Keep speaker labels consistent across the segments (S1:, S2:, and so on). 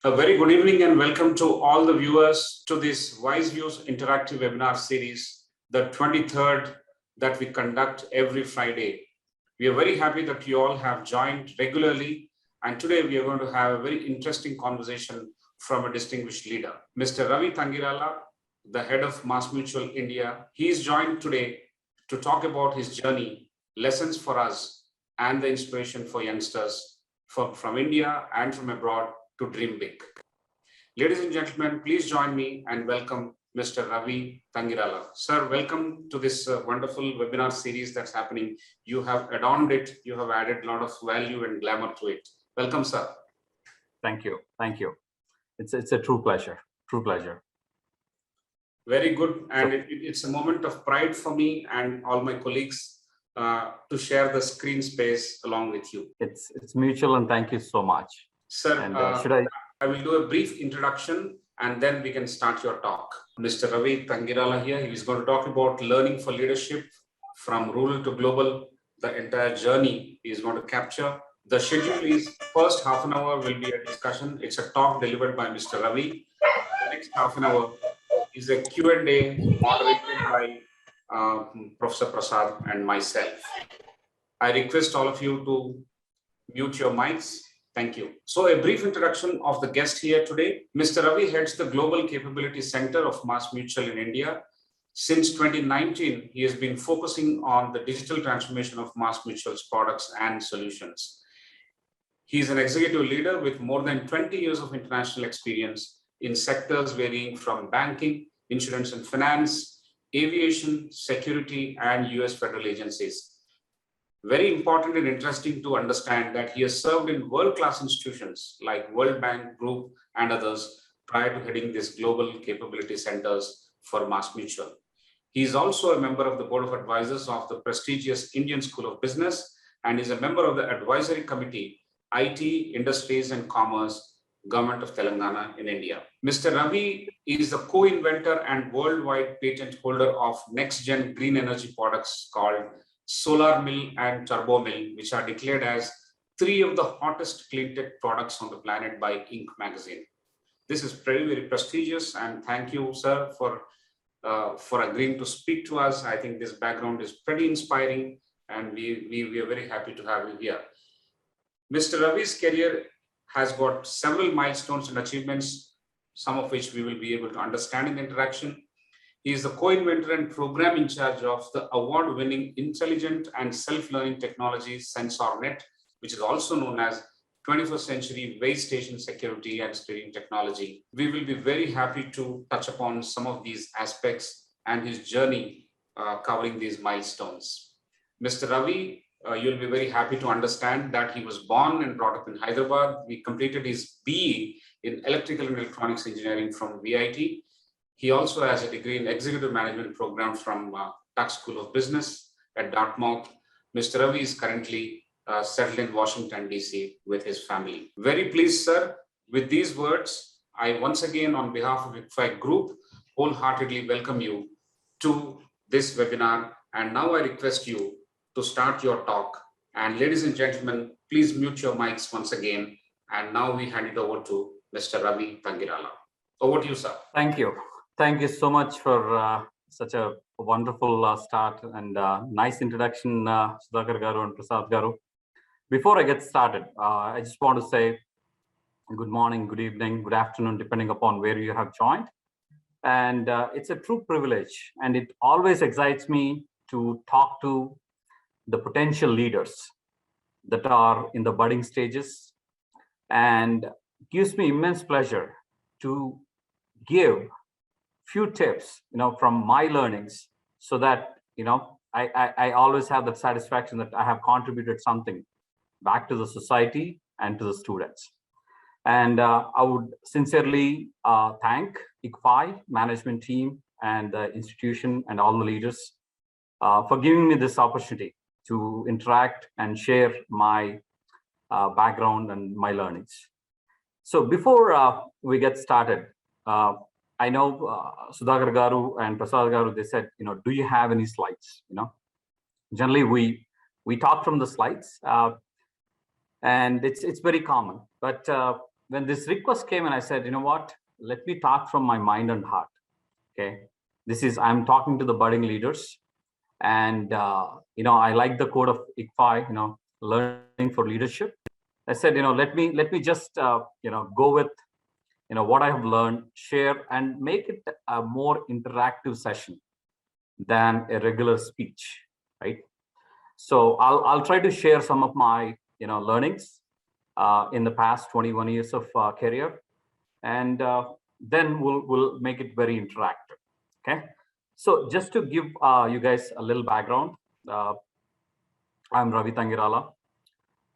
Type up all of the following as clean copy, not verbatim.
S1: A very good evening and welcome to all the viewers to this WiseViews interactive webinar series, the 23rd that we conduct every Friday. We are very happy that you all have joined regularly, and today we are going to have a very interesting conversation from a distinguished leader, Mr. Ravi Tangirala, the head of MassMutual India. He is joined today to talk about his journey, lessons for us, and the inspiration for youngsters from India and from abroad to dream big. Ladies and gentlemen, please join me and welcome Mr. Ravi Tangirala. Sir, welcome to this wonderful webinar series that's happening. You have adorned it. You have added a lot of value and glamour to it. Welcome, sir.
S2: Thank you. Thank you. It's a true pleasure. True pleasure.
S1: Very good. And it's a moment of pride for me and all my colleagues to share the screen space along with you.
S2: It's mutual, and thank you so much.
S1: Sir,
S2: and,
S1: I will do a brief introduction and then we can start your talk. Mr. Ravi Tangirala here, he is going to talk about learning for leadership from rural to global, the entire journey he is going to capture. The schedule is first half an hour will be a discussion. It's a talk delivered by Mr. Ravi. The next half an hour is a Q&A moderated by Professor Prasad and myself. I request all of you to mute your mics. Thank you. So a brief introduction of the guest here today. Mr. Ravi heads the Global Capability Center of MassMutual in India. Since 2019, he has been focusing on the digital transformation of MassMutual's products and solutions. He is an executive leader with more than 20 years of international experience in sectors varying from banking, insurance and finance, aviation, security, and US federal agencies. Very important and interesting to understand that he has served in world-class institutions like World Bank Group and others prior to heading these global capability centers for MassMutual. He is also a member of the Board of Advisors of the prestigious Indian School of Business and is a member of the Advisory Committee, IT, Industries and Commerce, Government of Telangana in India. Mr. Ravi is the co-inventor and worldwide patent holder of next-gen green energy products called Solar Mill and Turbo Mill, which are declared as 3 of the hottest clean tech products on the planet by Inc. magazine. This is very, very prestigious, and thank you, sir, for agreeing to speak to us. I think this background is pretty inspiring, and we are very happy to have you here. Mr. Ravi's career has got several milestones and achievements, some of which we will be able to understand in the interaction. He is the co-inventor and program in charge of the award-winning intelligent and self-learning technology SensorNet, which is also known as 21st century base station security and screening technology. We will be very happy to touch upon some of these aspects and his journey covering these milestones. Mr. Ravi, you'll be very happy to understand that he was born and brought up in Hyderabad. He completed his BE in Electrical and Electronics Engineering from VIT. He also has a degree in Executive Management Program from Tuck School of Business at Dartmouth. Mr. Ravi is currently settled in Washington, D.C. with his family. Very pleased, sir. With these words, I once again, on behalf of ICFAI Group, wholeheartedly welcome you to this webinar. And now I request you to start your talk. And ladies and gentlemen, please mute your mics once again. And now we hand it over to Mr. Ravi Tangirala. Over to you, sir.
S2: Thank you. Thank you so much for such a wonderful start and nice introduction, Sudhakar Garu and Prasad Garu. Before I get started, I just want to say good morning, good evening, good afternoon, depending upon where you have joined. And it's a true privilege, and it always excites me to talk to the potential leaders that are in the budding stages, and gives me immense pleasure to give few tips, from my learnings, so that, I always have that satisfaction that I have contributed something back to the society and to the students. And I would sincerely thank ICFAI management team and the institution and all the leaders for giving me this opportunity to interact and share my background and my learnings. So before we get started, I know Sudhakar Garu and Prasad Garu, they said, do you have any slides? Generally we talk from the slides, and it's very common. But when this request came and I said, you know what, let me talk from my mind and heart. Okay. I'm talking to the budding leaders, and, I like the code of ICFAI, learning for leadership. I said, let me just, go with, what I have learned, share, and make it a more interactive session than a regular speech, right? So I'll try to share some of my, learnings in the past 21 years of career, and then we'll make it very interactive. Okay. So just to give you guys a little background, I'm Ravi Tangirala,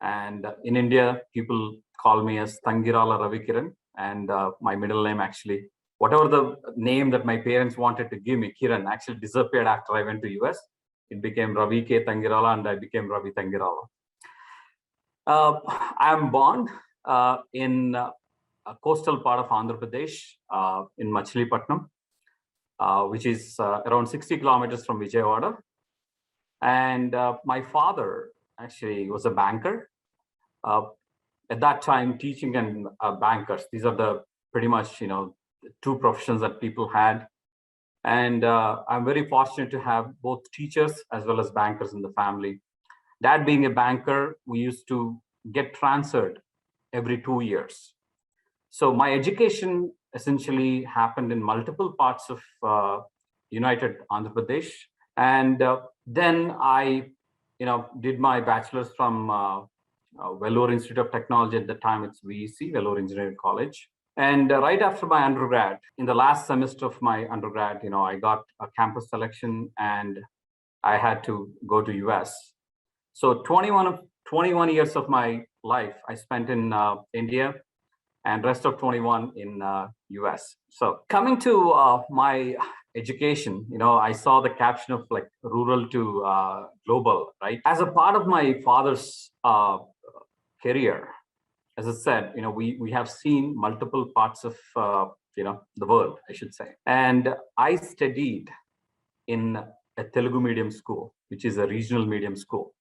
S2: and in India, people call me as Tangirala Ravi Kiran, and my middle name actually, whatever the name that my parents wanted to give me, Kiran, actually disappeared after I went to US. It became Ravi K. Tangirala, and I became Ravi Tangirala. I'm born in a coastal part of Andhra Pradesh, in Machilipatnam, which is around 60 kilometers from Vijayawada. And my father actually was a banker. At that time, teaching and bankers, these are the pretty much, two professions that people had. And I'm very fortunate to have both teachers as well as bankers in the family. Dad being a banker, we used to get transferred every 2 years. So my education essentially happened in multiple parts of United Andhra Pradesh. And then I, did my bachelor's from Vellore Institute of Technology. At the time, it's VEC, Vellore Engineering College. And right after my undergrad, in the last semester of my undergrad, I got a campus selection and I had to go to US. So 21 years of my life I spent in India, and rest of 21 in US. So coming to my education, I saw the caption of like rural to global, right? As a part of my father's career, as I said, we have seen multiple parts of the world, I should say. And I studied in a Telugu medium school, which is a regional medium school.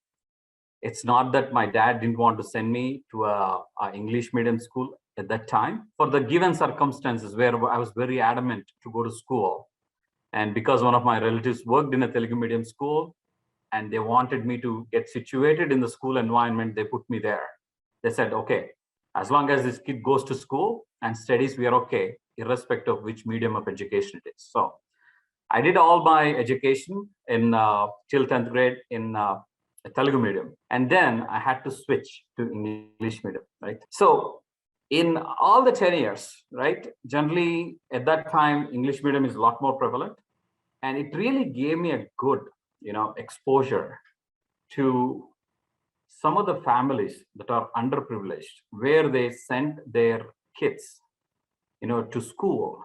S2: It's not that my dad didn't want to send me to a English medium school at that time. For the given circumstances where I was very adamant to go to school, and because one of my relatives worked in a Telugu medium school and they wanted me to get situated in the school environment, they put me there. They said, okay, as long as this kid goes to school and studies, we are okay, irrespective of which medium of education it is. So I did all my education in till 10th grade in Telugu medium. And then I had to switch to English medium, right? So in all the 10 years, right, generally at that time, English medium is a lot more prevalent. And it really gave me a good, exposure to some of the families that are underprivileged, where they send their kids, to school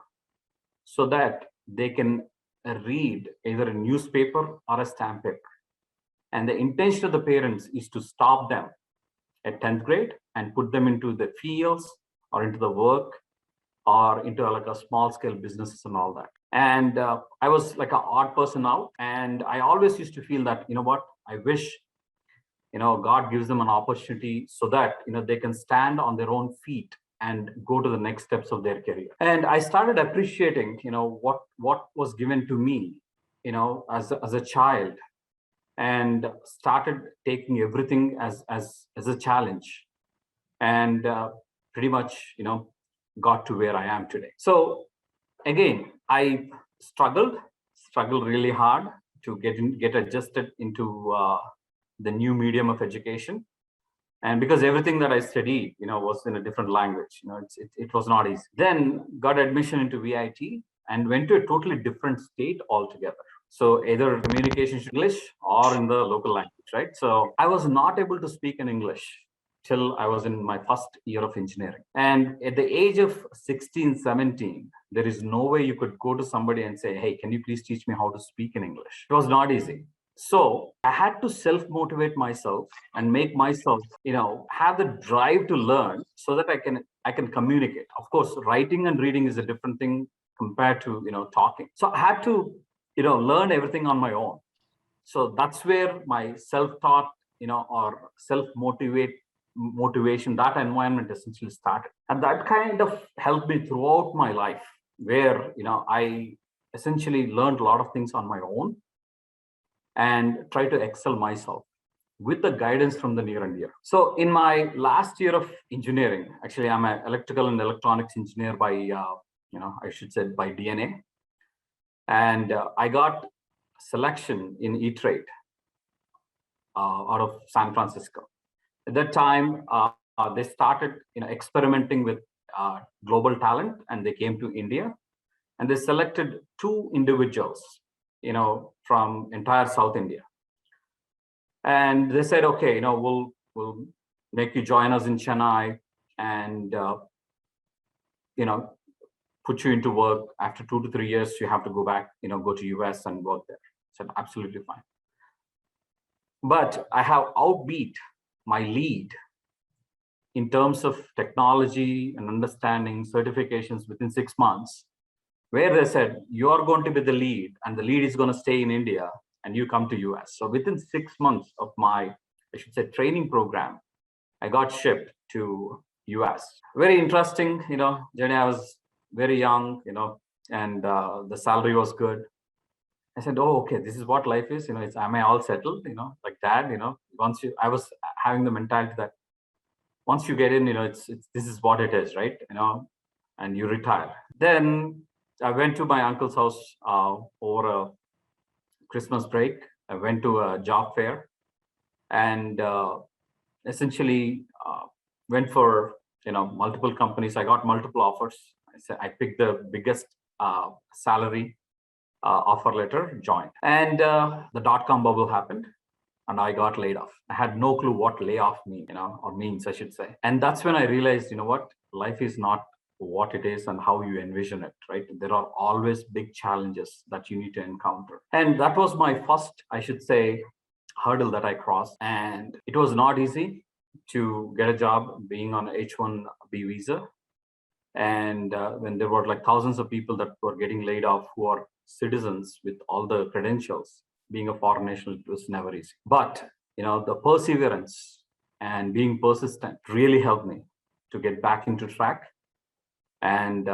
S2: so that they can read either a newspaper or a stamp paper. And the intention of the parents is to stop them at 10th grade and put them into the fields or into the work or into like a small scale businesses and all that. And I was like an odd person out. And I always used to feel that, I wish, God gives them an opportunity so that, they can stand on their own feet and go to the next steps of their career. And I started appreciating, what was given to me, as a child, and started taking everything as a challenge, and pretty much, got to where I am today. So again, I struggled really hard to get adjusted into the new medium of education. And because everything that I studied, was in a different language, it was not easy. Then got admission into VIT and went to a totally different state altogether. So either communication English or in the local language, right? So I was not able to speak in English till I was in my first year of engineering. And at the age of 16, 17, there is no way you could go to somebody and say, hey, can you please teach me how to speak in English? It was not easy. So I had to self-motivate myself and make myself, have the drive to learn so that I can communicate. Of course, writing and reading is a different thing compared to, talking. So I had to, learn everything on my own. So that's where my self-taught, or self-motivate motivation, that environment essentially started. And that kind of helped me throughout my life, where, I essentially learned a lot of things on my own and try to excel myself with the guidance from the near and dear. So in my last year of engineering, actually, I'm an electrical and electronics engineer by, I should say by DNA. And I got selection in E-Trade out of San Francisco. At that time, they started experimenting with global talent, and they came to India, and they selected 2 individuals from entire South India. And they said, okay, we'll make you join us in Chennai, and put you into work. After 2 to 3 years, you have to go back, go to US and work there. I said, absolutely fine. But I have outbeat my lead in terms of technology and understanding certifications within 6 months, where they said, you are going to be the lead, and the lead is going to stay in India, and you come to US. So within 6 months of my, I should say, training program, I got shipped to US. Very interesting, journey. I was very young, and the salary was good. I said, oh, okay, this is what life is. Am I all settled? Like dad, I was having the mentality that once you get in, this is what it is, right? And you retire. Then I went to my uncle's house over a Christmas break. I went to a job fair, and essentially went for multiple companies. I got multiple offers. I picked the biggest salary offer letter, joined, and the dot-com bubble happened, and I got laid off. I had no clue what layoff means, I should say. And that's when I realized, what, life is not what it is and how you envision it, right? There are always big challenges that you need to encounter. And that was my first, I should say, hurdle that I crossed. And it was not easy to get a job being on H-1B visa. And when there were like thousands of people that were getting laid off who are citizens with all the credentials, being a foreign national, it was never easy. But the perseverance and being persistent really helped me to get back into track. And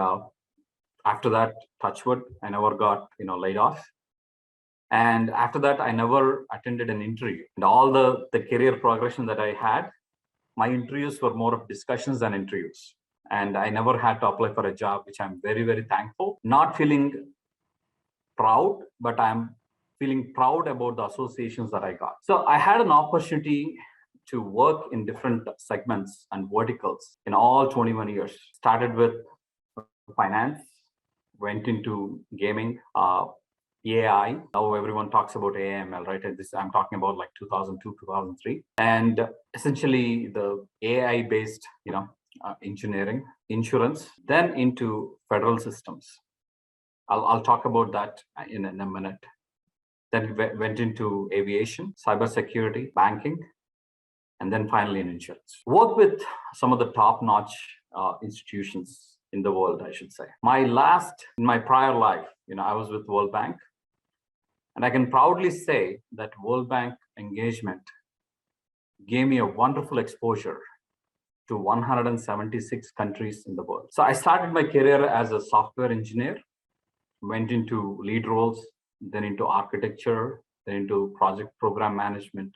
S2: after that, touch wood, I never got laid off. And after that, I never attended an interview. And all the career progression that I had, my interviews were more of discussions than interviews. And I never had to apply for a job, which I'm very, very thankful. Not feeling proud, but I'm feeling proud about the associations that I got. So I had an opportunity to work in different segments and verticals in all 21 years. Started with finance, went into gaming, AI. Now everyone talks about AML, right? I'm talking about like 2002, 2003. And essentially the AI-based, engineering, insurance, then into federal systems. I'll talk about that in a minute. Then went into aviation, cybersecurity, banking, and then finally in insurance. Worked with some of the top-notch institutions in the world, I should say. In my prior life, I was with World Bank. And I can proudly say that World Bank engagement gave me a wonderful exposure to 176 countries in the world. So I started my career as a software engineer, went into lead roles, then into architecture, then into project program management,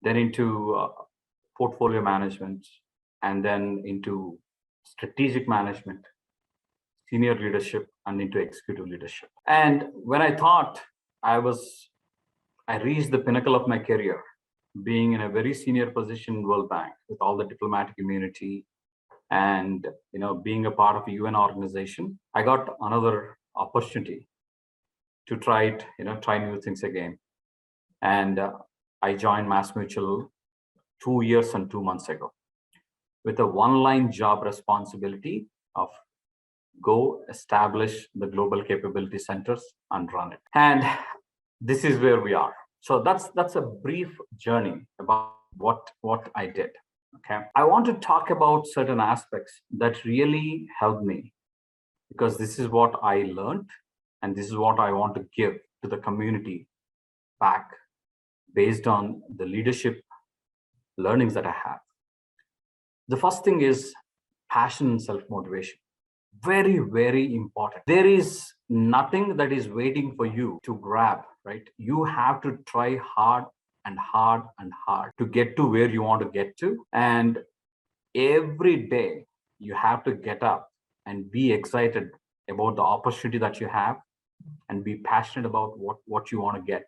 S2: then into portfolio management, and then into strategic management, senior leadership, and into executive leadership. And when I thought I reached the pinnacle of my career, being in a very senior position in World Bank with all the diplomatic immunity and being a part of a UN organization, I got another opportunity to try new things again. And I joined MassMutual 2 years and 2 months ago with a one-line job responsibility of go establish the global capability centers and run it. And this is where we are. So that's a brief journey about what I did. Okay, I want to talk about certain aspects that really helped me, because this is what I learned, and this is what I want to give to the community back based on the leadership learnings that I have. The first thing is passion and self-motivation. Very, very important. There is nothing that is waiting for you to grab, right? You have to try hard and hard and hard to get to where you want to get to. And every day you have to get up and be excited about the opportunity that you have and be passionate about what you want to get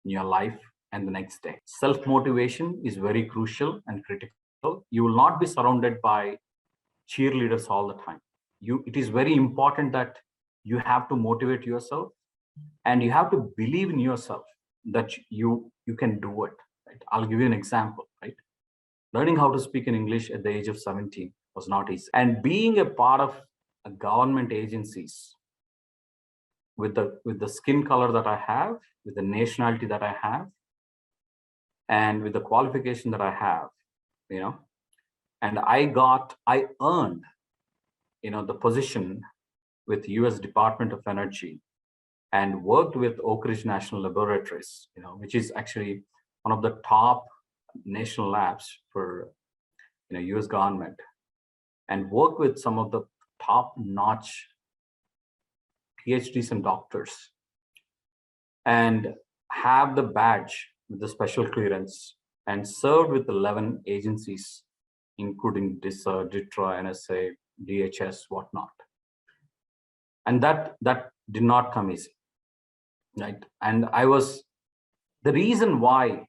S2: in your life and the next day. Self-motivation is very crucial and critical. You will not be surrounded by cheerleaders all the time. It is very important that you have to motivate yourself and you have to believe in yourself that you can do it. Right? I'll give you an example. Right? Learning how to speak in English at the age of 17 was not easy, and being a part of a government agencies with the skin color that I have, with the nationality that I have, and with the qualification that I have, and I earned, the position with US Department of Energy and worked with Oak Ridge National Laboratories, which is actually one of the top national labs for, US government, and worked with some of the top-notch PhDs and doctors, and have the badge with the special clearance, and served with 11 agencies, including DISA, DITRA, NSA, DHS, whatnot. And that did not come easy, right? And the reason why,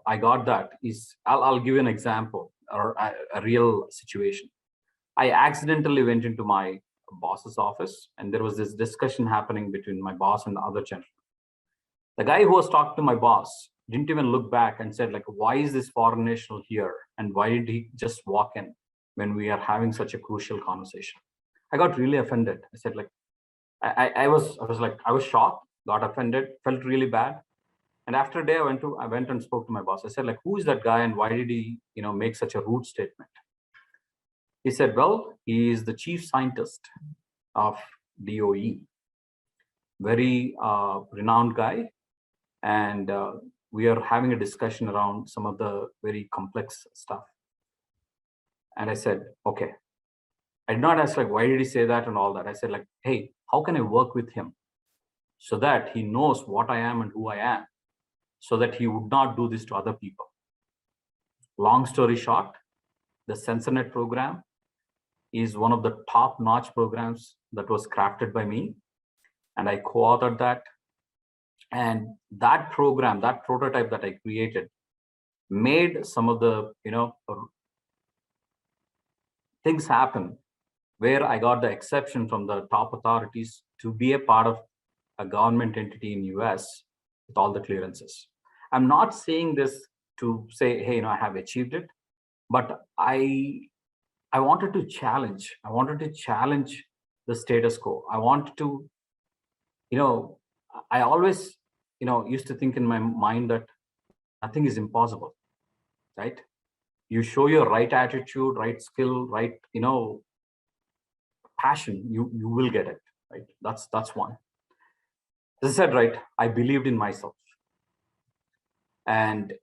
S2: I got that is, I'll give you an example or a real situation. I accidentally went into my boss's office, and there was this discussion happening between my boss and the other gentleman. The guy who was talking to my boss didn't even look back and said, like, why is this foreign national here? And why did he just walk in when we are having such a crucial conversation? I got really offended. I said, like, I was shocked, got offended, felt really bad. And after a day, I went and spoke to my boss. I said, like, who is that guy and why did he, make such a rude statement? He said, well, he is the chief scientist of DOE, very renowned guy. And we are having a discussion around some of the very complex stuff. And I said, okay. I did not ask, like, why did he say that and all that? I said, like, hey, how can I work with him so that he knows what I am and who I am, so that he would not do this to other people? Long story short, the SensorNet program is one of the top-notch programs that was crafted by me, and I co-authored that. And that program, that prototype that I created, made some of the things happen where I got the exception from the top authorities to be a part of a government entity in US with all the clearances. I'm not saying this to say, hey, I have achieved it, but I wanted to challenge. I wanted to challenge the status quo. I wanted to, I always, used to think in my mind that nothing is impossible, right? You show your right attitude, right skill, right, passion, you will get it, right? That's one. As I said, right, I believed in myself. And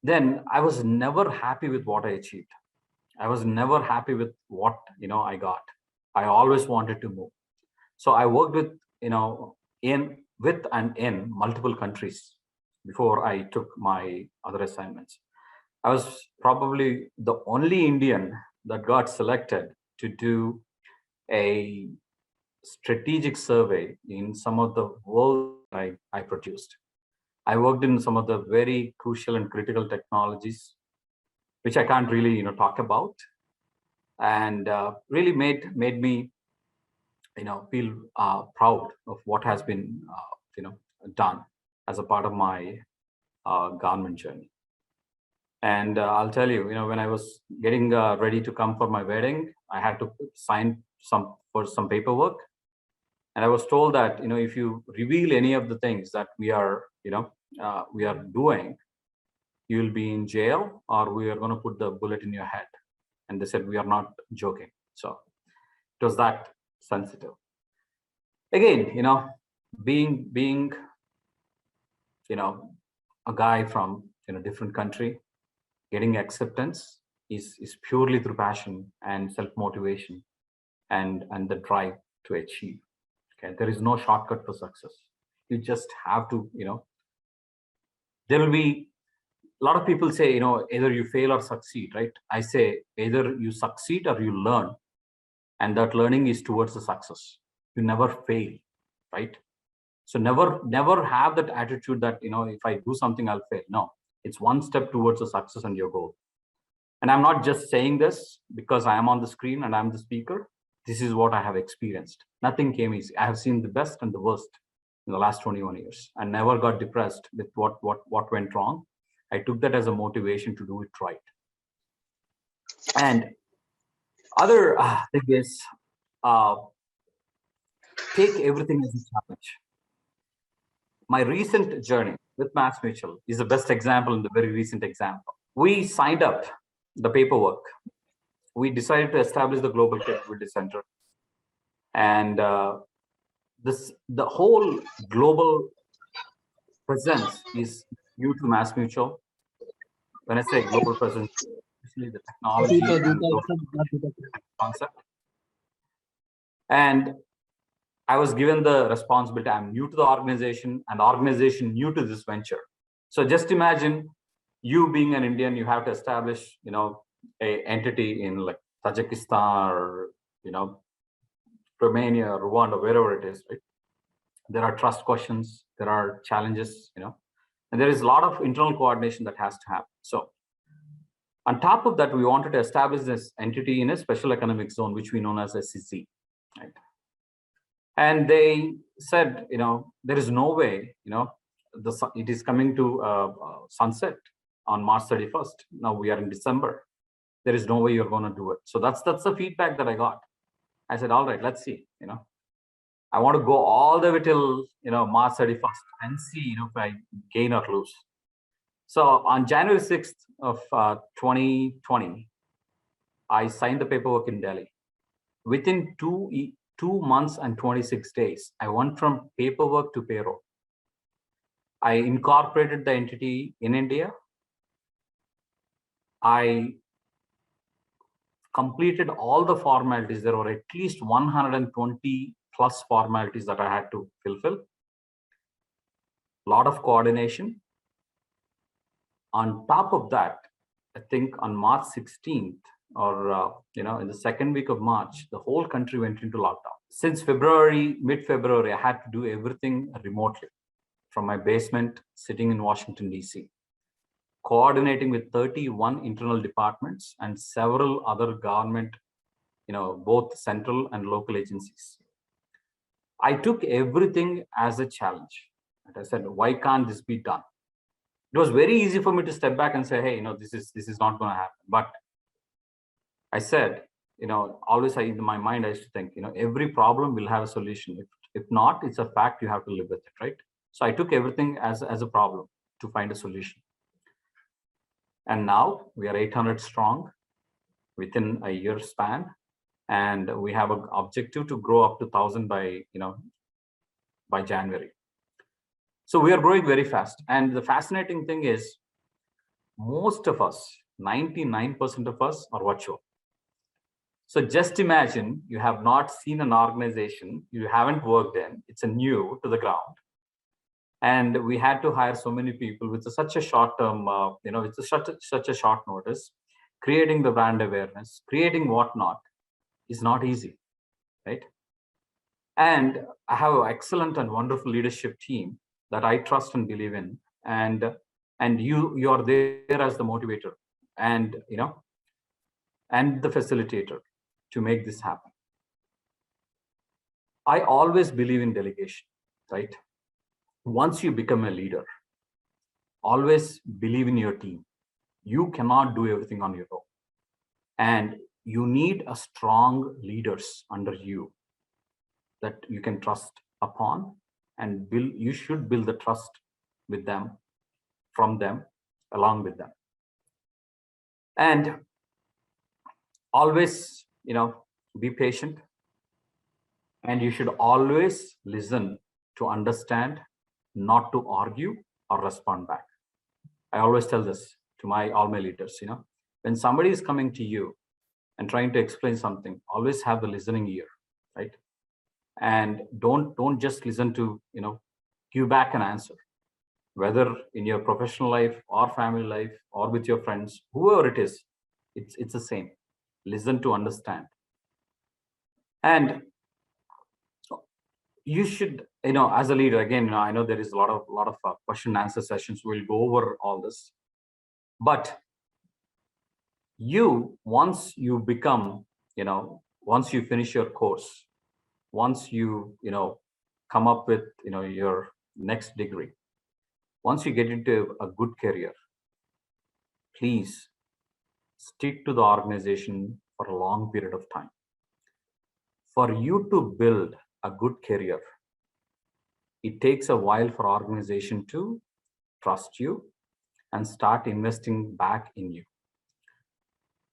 S2: then I was never happy with what I achieved. I was never happy with what, I got. I always wanted to move. So I worked with, with and in multiple countries before I took my other assignments. I was probably the only Indian that got selected to do a strategic survey in some of the world I produced. I worked in some of the very crucial and critical technologies, which I can't really, talk about, and really made me, feel proud of what has been, done as a part of my government journey. And I'll tell you, when I was getting ready to come for my wedding, I had to sign some paperwork. And I was told that, if you reveal any of the things that we are, we are doing, you'll be in jail or we are going to put the bullet in your head. And they said, we are not joking. So it was that sensitive. Again, being, a guy from, different country, getting acceptance is purely through passion and self-motivation and the drive to achieve. Okay, there is no shortcut for success. You just have to, there will be a lot of people say, either you fail or succeed, right? I say either you succeed or you learn, and that learning is towards the success. You never fail, right? So never have that attitude that, if I do something, I'll fail. No, it's one step towards the success and your goal. And I'm not just saying this because I am on the screen and I'm the speaker. This is what I have experienced. Nothing came easy. I have seen the best and the worst in the last 21 years and never got depressed with what went wrong. I took that as a motivation to do it right. And other thing is, take everything as a challenge. My recent journey with MassMutual is the best example in the very recent example. We signed up the paperwork. We decided to establish the Global Capability Center. And the whole global presence is new to MassMutual. When I say global presence, especially the technology and concept. And I was given the responsibility. I'm new to the organization and the organization new to this venture. So just imagine you being an Indian, you have to establish, a entity in like Tajikistan or, Romania, Rwanda, wherever it is, right? There are trust questions, there are challenges, and there is a lot of internal coordination that has to happen. So on top of that, we wanted to establish this entity in a special economic zone, which we know as SEZ, right? And they said, there is no way, it is coming to sunset on March 31st. Now we are in December. There is no way you're going to do it. So that's the feedback that I got. I said, all right, let's see, I want to go all the way till, March 31st and see, if I gain or lose. So on January 6th of 2020, I signed the paperwork in Delhi. Within 2 months and 26 days, I went from paperwork to payroll. I incorporated the entity in India. I completed all the formalities. There were at least 120 plus formalities that I had to fulfill. A lot of coordination. On top of that, I think on March 16th or, in the second week of March, the whole country went into lockdown. Since mid-February, I had to do everything remotely from my basement sitting in Washington, DC, coordinating with 31 internal departments and several other government, both central and local agencies. I took everything as a challenge. And I said, why can't this be done? It was very easy for me to step back and say, hey, this is not going to happen. But I said, always in my mind, I used to think, every problem will have a solution. If not, it's a fact, you have to live with it, right? So I took everything as a problem to find a solution. And now we are 800 strong within a year span. And we have an objective to grow up to 1,000 by January. So we are growing very fast. And the fascinating thing is, most of us, 99% of us are virtual. So just imagine you have not seen an organization, you haven't worked in, it's a new to the ground. And we had to hire so many people with such a short term, it's such a short notice. Creating the brand awareness, creating whatnot is not easy, right? And I have an excellent and wonderful leadership team that I trust and believe in. And you are there as the motivator and, and the facilitator to make this happen. I always believe in delegation, right? Once you become a leader, always believe in your team. You cannot do everything on your own. And you need a strong leaders under you that you can trust upon and you should build the trust with them, from them, along with them. And always, be patient. And you should always listen to understand, not to argue or respond back. I always tell this to all my leaders, When somebody is coming to you and trying to explain something, always have the listening ear, right? And don't just listen to, give back an answer, whether in your professional life or family life or with your friends, whoever it is, it's the same. Listen to understand. And you should, as a leader, again, I know there is a lot of question and answer sessions. We'll go over all this, but once you become, once you finish your course, once you come up with your next degree, once you get into a good career, please stick to the organization for a long period of time. For you to build a good career, it takes a while for organization to trust you and start investing back in you.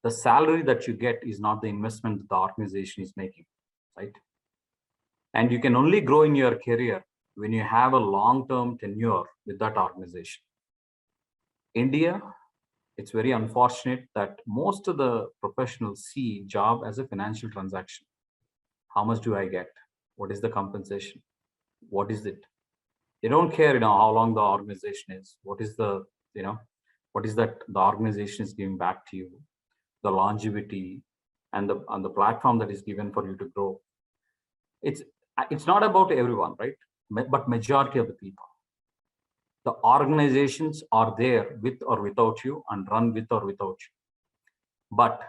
S2: The salary that you get is not the investment that the organization is making, right? And you can only grow in your career when you have a long-term tenure with that organization. India, it's very unfortunate that most of the professionals see job as a financial transaction. How much do I get? What is the compensation? What is it? They don't care, how long the organization is. What is the, what is that the organization is giving back to you, the longevity, and the platform that is given for you to grow. It's not about everyone, right? But majority of the people. The organizations are there with or without you and run with or without you. But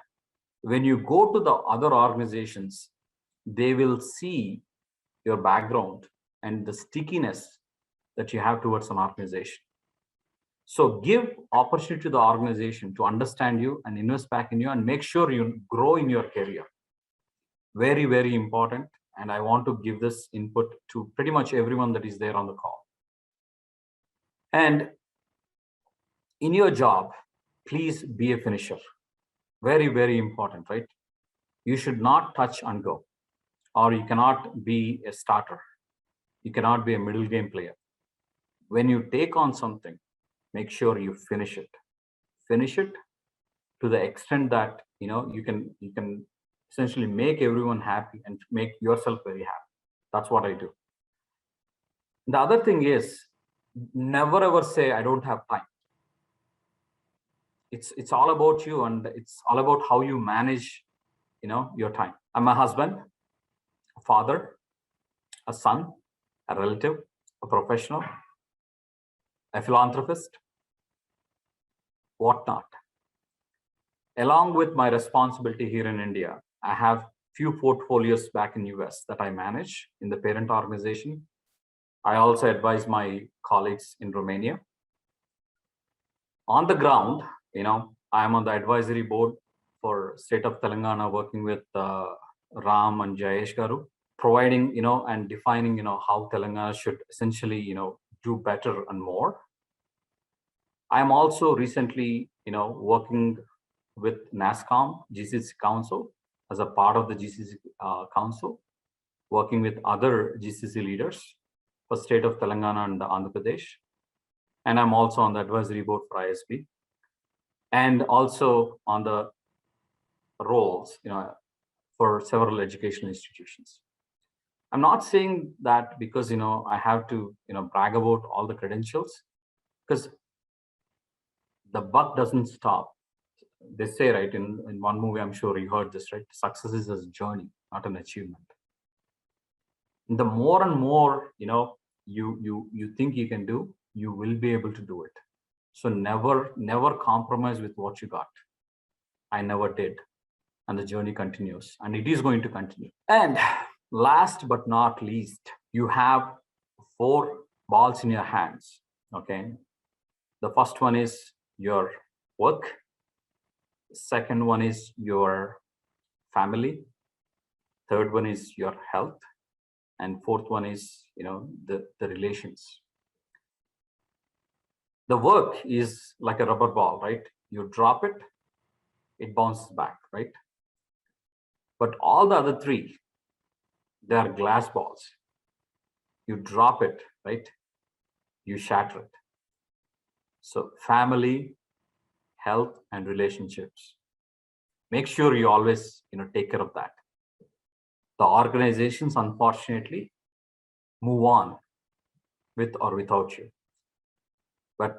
S2: when you go to the other organizations, they will see your background and the stickiness that you have towards an organization. So give opportunity to the organization to understand you and invest back in you and make sure you grow in your career. Very, very important. And I want to give this input to pretty much everyone that is there on the call. And in your job, please be a finisher. Very, very important, right? You should not touch and go, or you cannot be a starter. You cannot be a middle game player. When you take on something, make sure you finish it. Finish it to the extent that you can essentially make everyone happy and make yourself very happy. That's what I do. The other thing is, never ever say I don't have time. It's all about you, and it's all about how you manage your time. I'm a husband, a father, a son, a relative, a professional, a philanthropist, whatnot. Along with my responsibility here in India, I have few portfolios back in US that I manage in the parent organization. I also advise my colleagues in Romania. On the ground, I am on the advisory board for state of Telangana, working with Ram and Jayesh Garu, providing, and defining, how Telangana should essentially, do better and more. I'm also recently, working with NASCOM, GCC Council, as a part of the GCC Council, working with other GCC leaders for state of Telangana and Andhra Pradesh. And I'm also on the advisory board for ISB, and also on the roles, for several educational institutions. I'm not saying that because, I have to, brag about all the credentials, because the buck doesn't stop. They say, right, in one movie, I'm sure you heard this, right? Success is a journey, not an achievement. The more and more, you think you can do, you will be able to do it. So never compromise with what you got. I never did. And the journey continues, and it is going to continue. And last but not least, you have 4 balls in your hands, okay? The first one is your work. Second one is your family. Third one is your health. And fourth one is, the relations. The work is like a rubber ball, right? You drop it, it bounces back, right? But all the other 3, they are glass balls. You drop it, right? You shatter it. So family, health, and relationships. Make sure you always, take care of that. The organizations, unfortunately, move on with or without you, but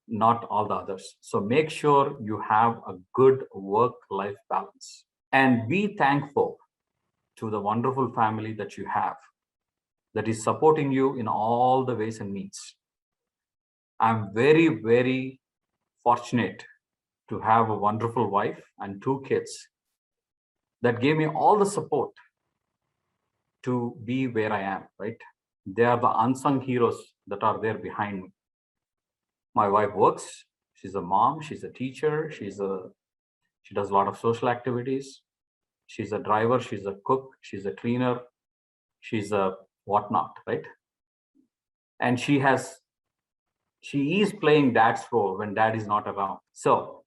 S2: not all the others. So make sure you have a good work-life balance and be thankful to the wonderful family that you have that is supporting you in all the ways and means. I'm very, very fortunate to have a wonderful wife and 2 kids that gave me all the support to be where I am, right? They are the unsung heroes that are there behind me. My wife works. She's a mom. She's a teacher. She does a lot of social activities. She's a driver. She's a cook. She's a cleaner. She's a whatnot, right? And she is playing dad's role when dad is not around. So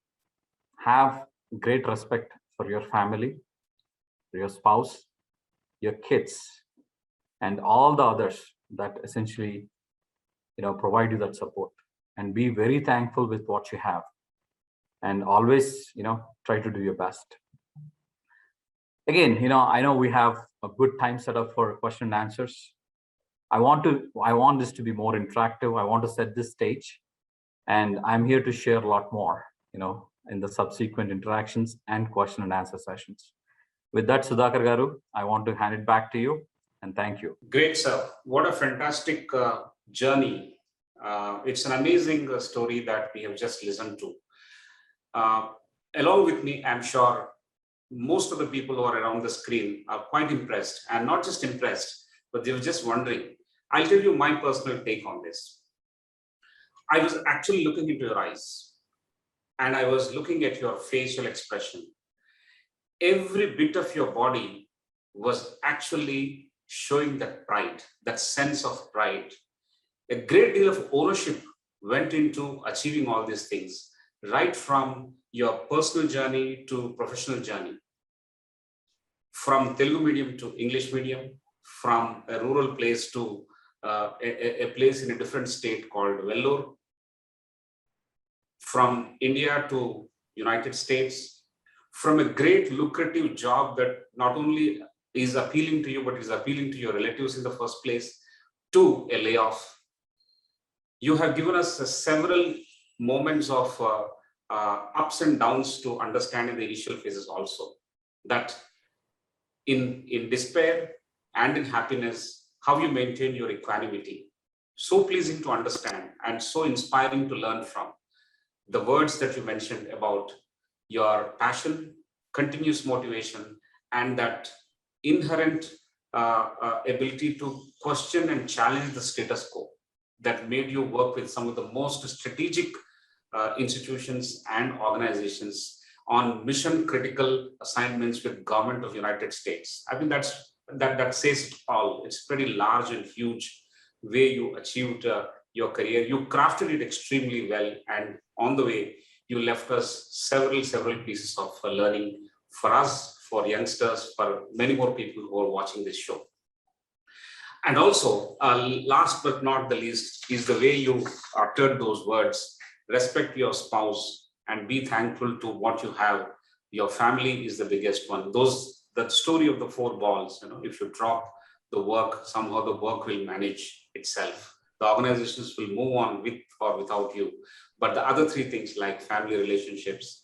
S2: have great respect for your family, for your spouse, your kids, and all the others that essentially, provide you that support. And be very thankful with what you have. And always, try to do your best. Again, I know we have a good time set up for question and answers. I want this to be more interactive. I want to set this stage, and I'm here to share a lot more, in the subsequent interactions and question and answer sessions. With that, Sudhakar Garu, I want to hand it back to you, and thank you.
S1: Great, sir. What a fantastic journey. It's an amazing story that we have just listened to. Along with me, I'm sure most of the people who are around the screen are quite impressed, and not just impressed, but they were just wondering. I'll tell you my personal take on this. I was actually looking into your eyes, and I was looking at your facial expression. Every bit of your body was actually showing that pride, that sense of pride. A great deal of ownership went into achieving all these things, right from your personal journey to professional journey, from Telugu medium to English medium, from a rural place to a place in a different state called Vellore, from India to United States, from a great lucrative job that not only is appealing to you, but is appealing to your relatives in the first place, to a layoff. You have given us several moments of ups and downs to understand in the initial phases also, that in despair and in happiness, how you maintain your equanimity. So pleasing to understand and so inspiring to learn from. The words that you mentioned about your passion, continuous motivation, and that inherent ability to question and challenge the status quo that made you work with some of the most strategic institutions and organizations on mission critical assignments with government of United States. I think that says it all. It's pretty large and huge way you achieved your career. You crafted it extremely well, and on the way you left us several pieces of learning for us, for youngsters, for many more people who are watching this show. And also, last but not the least, is the way you uttered those words: respect your spouse and be thankful to what you have. Your family is the biggest one. The story of the 4 balls, if you drop the work, somehow the work will manage itself. The organizations will move on with or without you. But the other 3 things like family relationships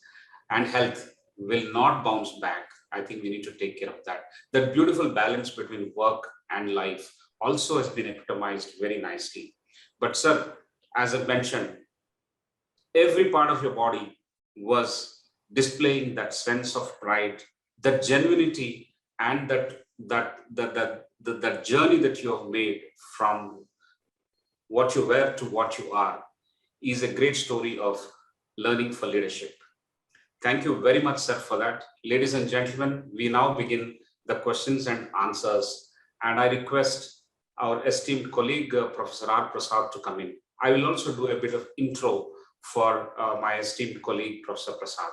S1: and health will not bounce back. I think we need to take care of that. That beautiful balance between work and life also has been epitomized very nicely. But sir, as I mentioned, every part of your body was displaying that sense of pride, that genuinity, and that journey that you have made from what you were to what you are is a great story of learning for leadership. Thank you very much, sir, for that. Ladies and gentlemen, we now begin the questions and answers, and I request our esteemed colleague, Professor R. Prasad, to come in. I will also do a bit of intro for my esteemed colleague, Professor Prasad.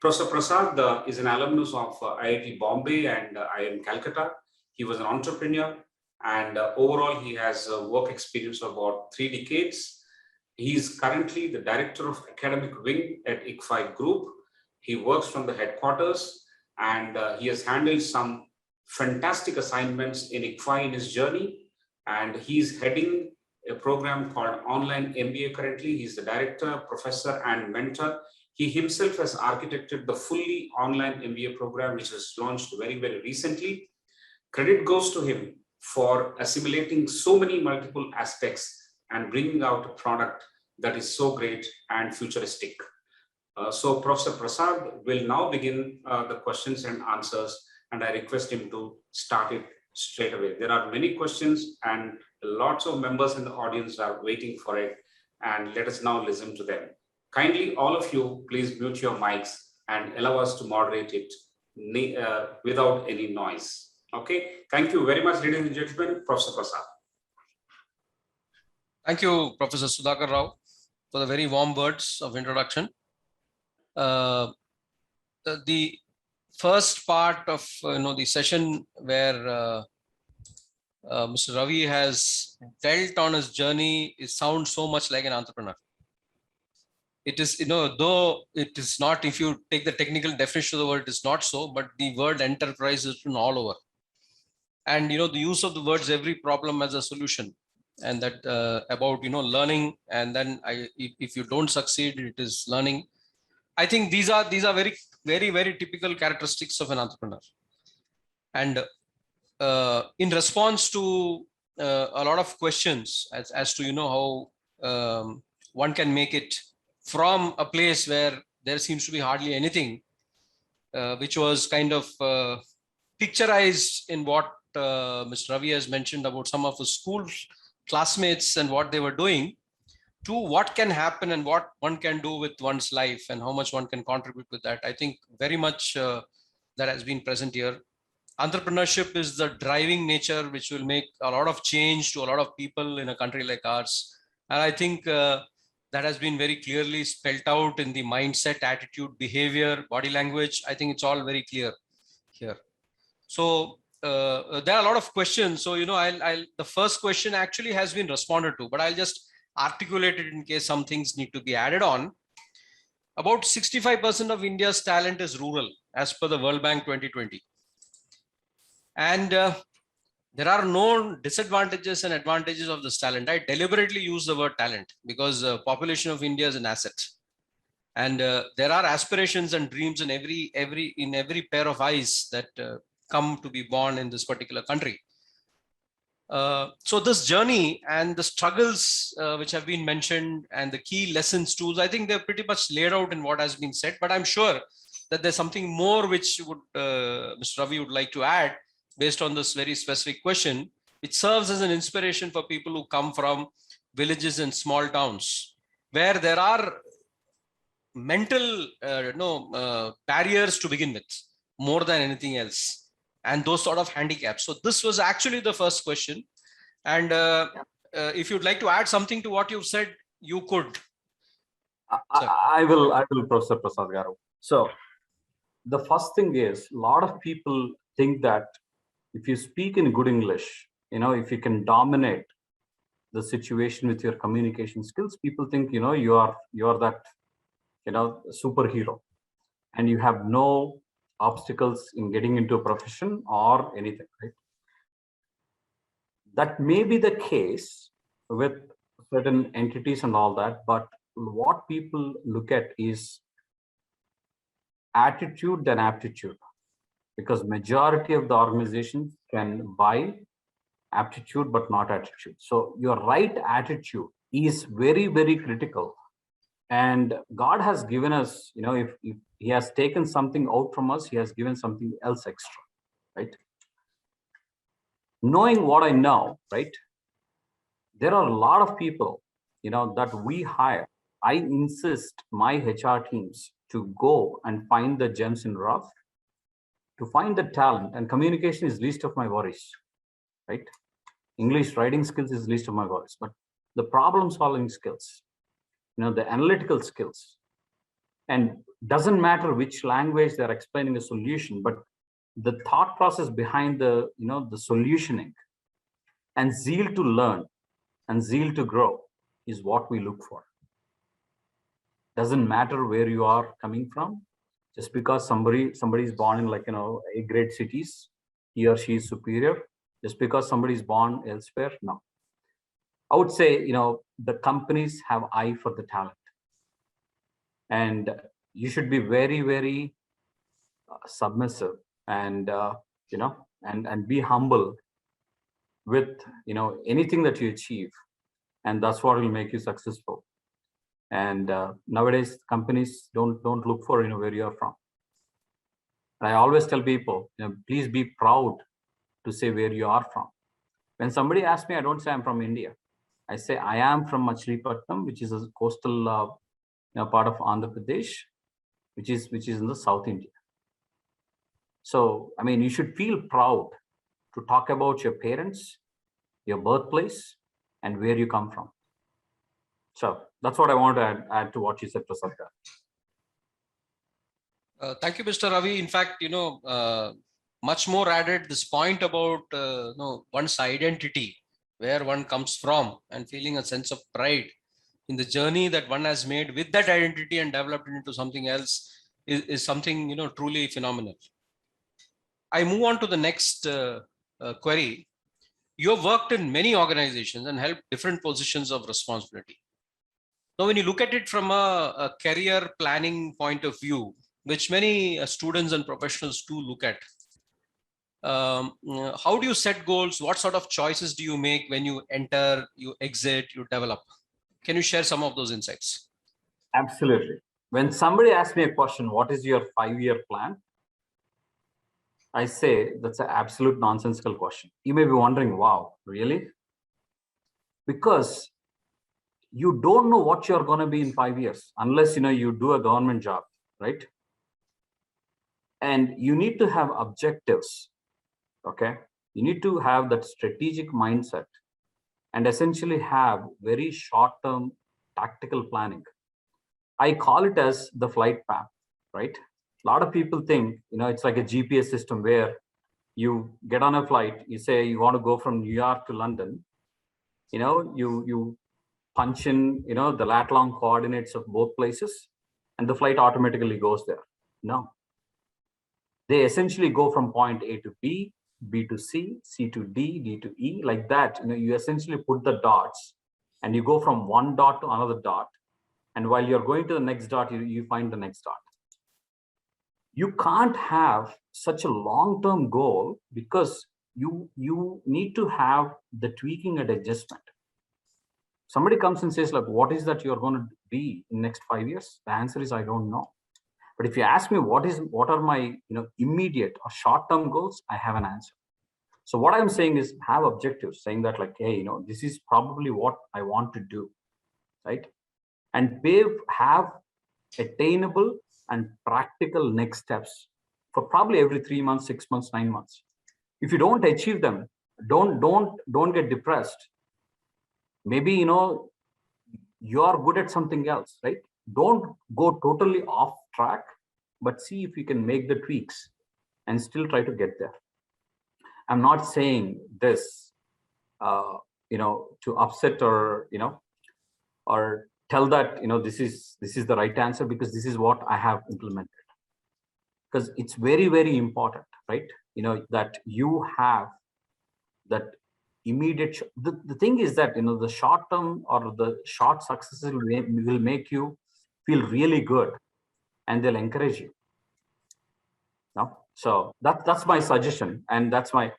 S1: Professor Prasad is an alumnus of IIT Bombay and IIM Calcutta. He was an entrepreneur, and overall he has work experience of about 3 decades. He is currently the Director of Academic Wing at ICFAI Group. He works from the headquarters, and he has handled some fantastic assignments in ICFAI in his journey. And he's heading a program called Online MBA currently. He's the director, professor, and mentor. He himself has architected the fully online MBA program, which was launched very, very recently. Credit goes to him for assimilating so many multiple aspects and bringing out a product that is so great and futuristic. So Professor Prasad will now begin the questions and answers, and I request him to start it straight away. There are many questions and lots of members in the audience are waiting for it, and let us now listen to them. Kindly, all of you, please mute your mics and allow us to moderate it without any noise. Okay, thank you very much, ladies and gentlemen. Professor Prasad.
S3: Thank you, Professor Sudhakar Rao, for the very warm words of introduction. The first part of the session where Mr. Ravi has dealt on his journey, it sounds so much like an entrepreneur. It is, though it is not, if you take the technical definition of the word, it is not so, but the word enterprise is written all over. And, the use of the words, every problem has a solution. And that about, learning, and then if you don't succeed, it is learning. I think these are very, very, very typical characteristics of an entrepreneur. And in response to a lot of questions as to, how one can make it from a place where there seems to be hardly anything, which was kind of picturized in what Mr. Ravi has mentioned about some of the school classmates and what they were doing, to what can happen and what one can do with one's life and how much one can contribute with that. I think very much that has been present here. Entrepreneurship is the driving nature which will make a lot of change to a lot of people in a country like ours. And I think that has been very clearly spelled out in the mindset, attitude, behavior, body language. I think it's all very clear here. So there are a lot of questions. So, the first question actually has been responded to, but I'll just articulate it in case some things need to be added on. About 65% of India's talent is rural, as per the World Bank 2020. And there are no disadvantages and advantages of this talent. I deliberately use the word talent because the population of India is an asset. And there are aspirations and dreams in every pair of eyes that come to be born in this particular country. So this journey and the struggles which have been mentioned and the key lessons, tools, I think they're pretty much laid out in what has been said, but I'm sure that there's something more which would Mr. Ravi would like to add based on this very specific question. It serves as an inspiration for people who come from villages and small towns where there are mental barriers to begin with more than anything else, and those sort of handicaps. So this was actually the first question. And if you'd like to add something to what you've said, you could.
S2: I will, Professor Prasad Garu. So the first thing is, a lot of people think that if you speak in good English, if you can dominate the situation with your communication skills, people think, you are that, superhero, and you have no obstacles in getting into a profession or anything, right? That may be the case with certain entities and all that, but what people look at is attitude than aptitude, because majority of the organizations can buy aptitude but not attitude. So your right attitude is very, very critical. And God has given us, if he has taken something out from us, he has given something else extra, right? Knowing what I know, right? There are a lot of people, that we hire. I insist my HR teams to go and find the gems in rough, to find the talent, and communication is least of my worries, right? English writing skills is least of my worries, but the problem solving skills, the analytical skills, and doesn't matter which language they're explaining a solution, but the thought process behind the solutioning and zeal to learn and zeal to grow is what we look for. Doesn't matter where you are coming from. Just because somebody is born in, like, A-grade cities, he or she is superior. Just because somebody is born elsewhere, no. I would say, the companies have eye for the talent, and you should be very, very submissive, and and be humble with anything that you achieve, and that's what will make you successful. And nowadays companies don't look for where you are from. And I always tell people, please be proud to say where you are from. When somebody asks me, I don't say I'm from India. I say I am from Machilipatnam, which is a coastal part of Andhra Pradesh, which is in the South India. So, I mean, you should feel proud to talk about your parents, your birthplace, and where you come from. So that's what I want to add to what you said, Prasad.
S3: Thank you, Mr. Ravi. In fact, much more added this point about one's identity, where one comes from, and feeling a sense of pride in the journey that one has made with that identity and developed it into something else is something truly phenomenal. I move on to the next query. You have worked in many organizations and held different positions of responsibility. Now, when you look at it from a career planning point of view, which many students and professionals do look at, how do you set goals? What sort of choices do you make when you enter, you exit, you develop? Can you share some of those insights?
S2: Absolutely. When somebody asks me a question, what is your 5-year plan? I say that's an absolute nonsensical question. You may be wondering, wow, really? Because you don't know what you're going to be in 5 years unless you do a government job, right? And you need to have objectives. Okay, you need to have that strategic mindset and essentially have very short-term tactical planning. I call it as the flight path, right? A lot of people think it's like a GPS system where you get on a flight, you say you want to go from New York to London, you punch in the lat long coordinates of both places, and the flight automatically goes there. No, they essentially go from point A to B, B to C, C to D, D to E, like that. You essentially put the dots and you go from one dot to another dot. And while you're going to the next dot, you find the next dot. You can't have such a long-term goal because you need to have the tweaking and adjustment. Somebody comes and says, like, what is that you're going to be in next 5 years? The answer is, I don't know. But if you ask me what are my immediate or short-term goals, I have an answer. So what I'm saying is have objectives, saying that, like, hey, this is probably what I want to do, right? And have attainable and practical next steps for probably every 3 months, 6 months, 9 months. If you don't achieve them, don't get depressed. Maybe you are good at something else, right? Don't go totally off track, but see if you can make the tweaks and still try to get there. I'm not saying this to upset or or tell that this is the right answer, because this is what I have implemented. Because it's very, very important, right? That you have that immediate. The thing is that the short term or the short successes will make you feel really good, and they'll encourage you. No, so that's my suggestion, and that's my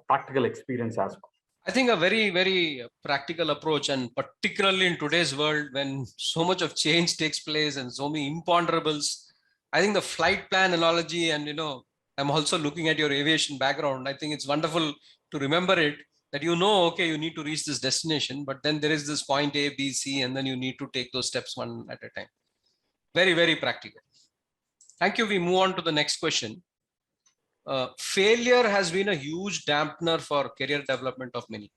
S2: practical experience as well.
S3: I think a very, very practical approach, and particularly in today's world when so much of change takes place and so many imponderables, I think the flight plan analogy, and I'm also looking at your aviation background. I think it's wonderful to remember it, that okay, you need to reach this destination, but then there is this point A, B, C, and then you need to take those steps one at a time. Very, very practical. Thank you. We move on to the next question. Failure has been a huge dampener for career development of many.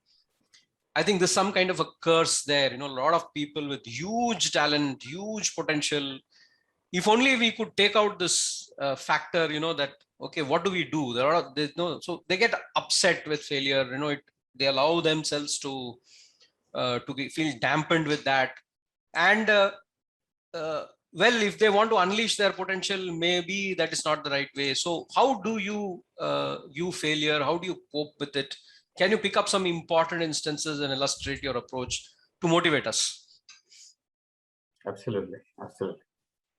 S3: I think there's some kind of a curse there. A lot of people with huge talent, huge potential. If only we could take out this factor, that, okay, what do we do? So they get upset with failure. They allow themselves to feel dampened with that. And well, if they want to unleash their potential, maybe that is not the right way. So how do you view failure? How do you cope with it? Can you pick up some important instances and illustrate your approach to motivate us?
S2: Absolutely. Absolutely.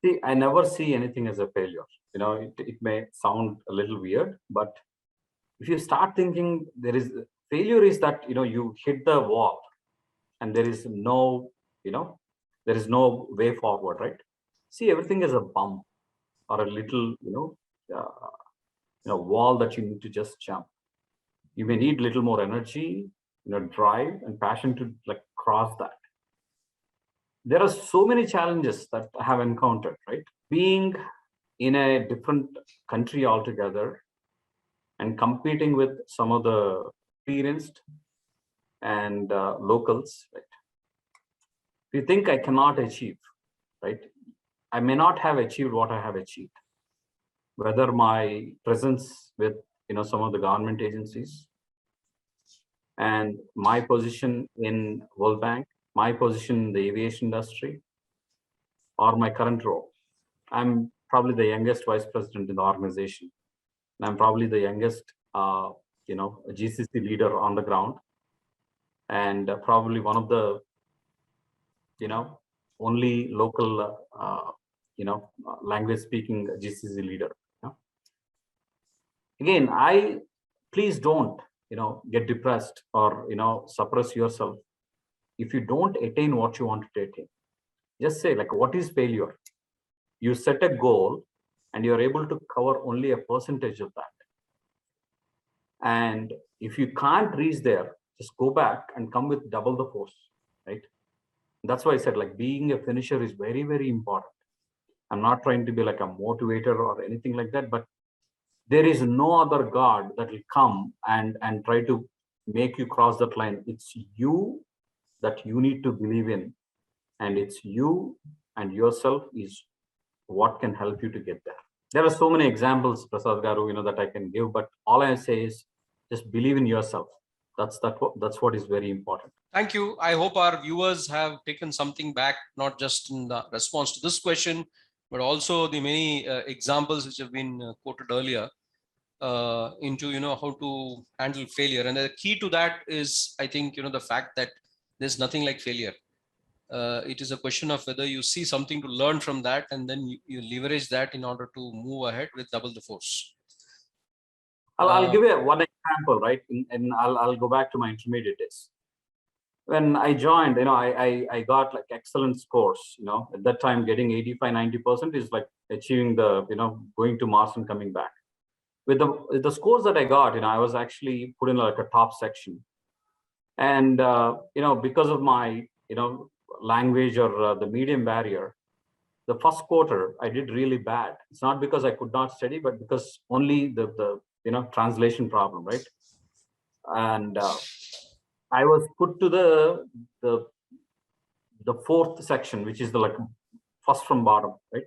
S2: See, I never see anything as a failure. It may sound a little weird, but if you start thinking failure is that, you hit the wall and there is no way forward, right? See, everything is a bump or a little, wall that you need to just jump. You may need little more energy, drive and passion to like cross that. There are so many challenges that I have encountered, right? Being in a different country altogether and competing with some of the experienced and locals, right? If you think I cannot achieve, right? I may not have achieved what I have achieved. Whether my presence with some of the government agencies and my position in World Bank, my position in the aviation industry, or my current role. I'm probably the youngest vice president in the organization. And I'm probably the youngest, GCC leader on the ground, and probably one of the, only local, language speaking GCC leader. Again, please don't, get depressed or, suppress yourself if you don't attain what you want to attain. Just say like, what is failure? You set a goal and you're able to cover only a percentage of that. And if you can't reach there, just go back and come with double the force, right? That's why I said like being a finisher is very, very important. I'm not trying to be like a motivator or anything like that, but there is no other God that will come and try to make you cross that line. It's you that you need to believe in, and it's you and yourself is what can help you to get there. There are so many examples, Prasad Garu, that I can give, but all I say is just believe in yourself. That's what is very important.
S3: Thank you. I hope our viewers have taken something back, not just in the response to this question, but also the many examples which have been quoted earlier into how to handle failure. And the key to that is, I think, the fact that there's nothing like failure. It is a question of whether you see something to learn from that, and then you leverage that in order to move ahead with double the force.
S2: I'll give you one example, right? And I'll go back to my intermediate days. When I joined, I got like excellent scores. At that time, getting 85-90% is like achieving the, going to Mars and coming back. With the scores that I got, I was actually put in like a top section. And because of my, language or the medium barrier, the first quarter I did really bad. It's not because I could not study, but because only the translation problem, right? And I was put to the fourth section, which is the like first from bottom, right?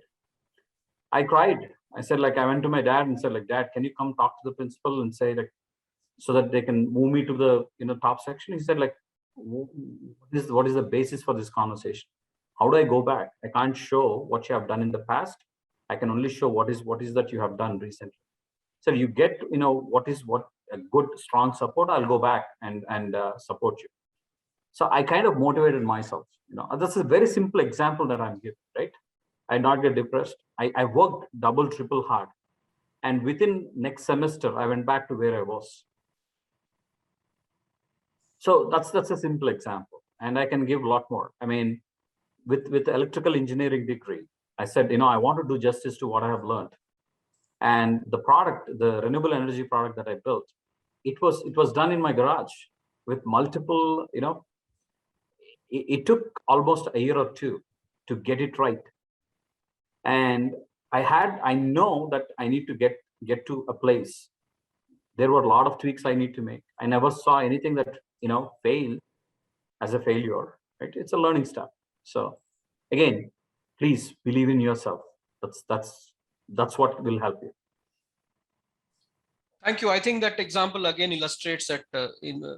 S2: I cried. I said, like, I went to my dad and said, like, Dad, can you come talk to the principal and say, like, so that they can move me to the top section? He said, like, what is the basis for this conversation? How do I go back? I can't show what you have done in the past. I can only show what is that you have done recently. So you get, what a good, strong support. I'll go back and support you. So I kind of motivated myself. That's a very simple example that I'm giving, right? I not get depressed. I worked double, triple hard. And within next semester, I went back to where I was. So that's a simple example. And I can give a lot more. I mean, with the electrical engineering degree, I said, I want to do justice to what I have learned. And the product, the renewable energy product that I built, it was done in my garage with multiple, it took almost a year or two to get it right. And I know that I need to get to a place. There were a lot of tweaks I need to make. I never saw anything that, failed as a failure, right? It's a learning step. So again, please believe in yourself. That's what will help you.
S3: Thank you. I think that example again illustrates that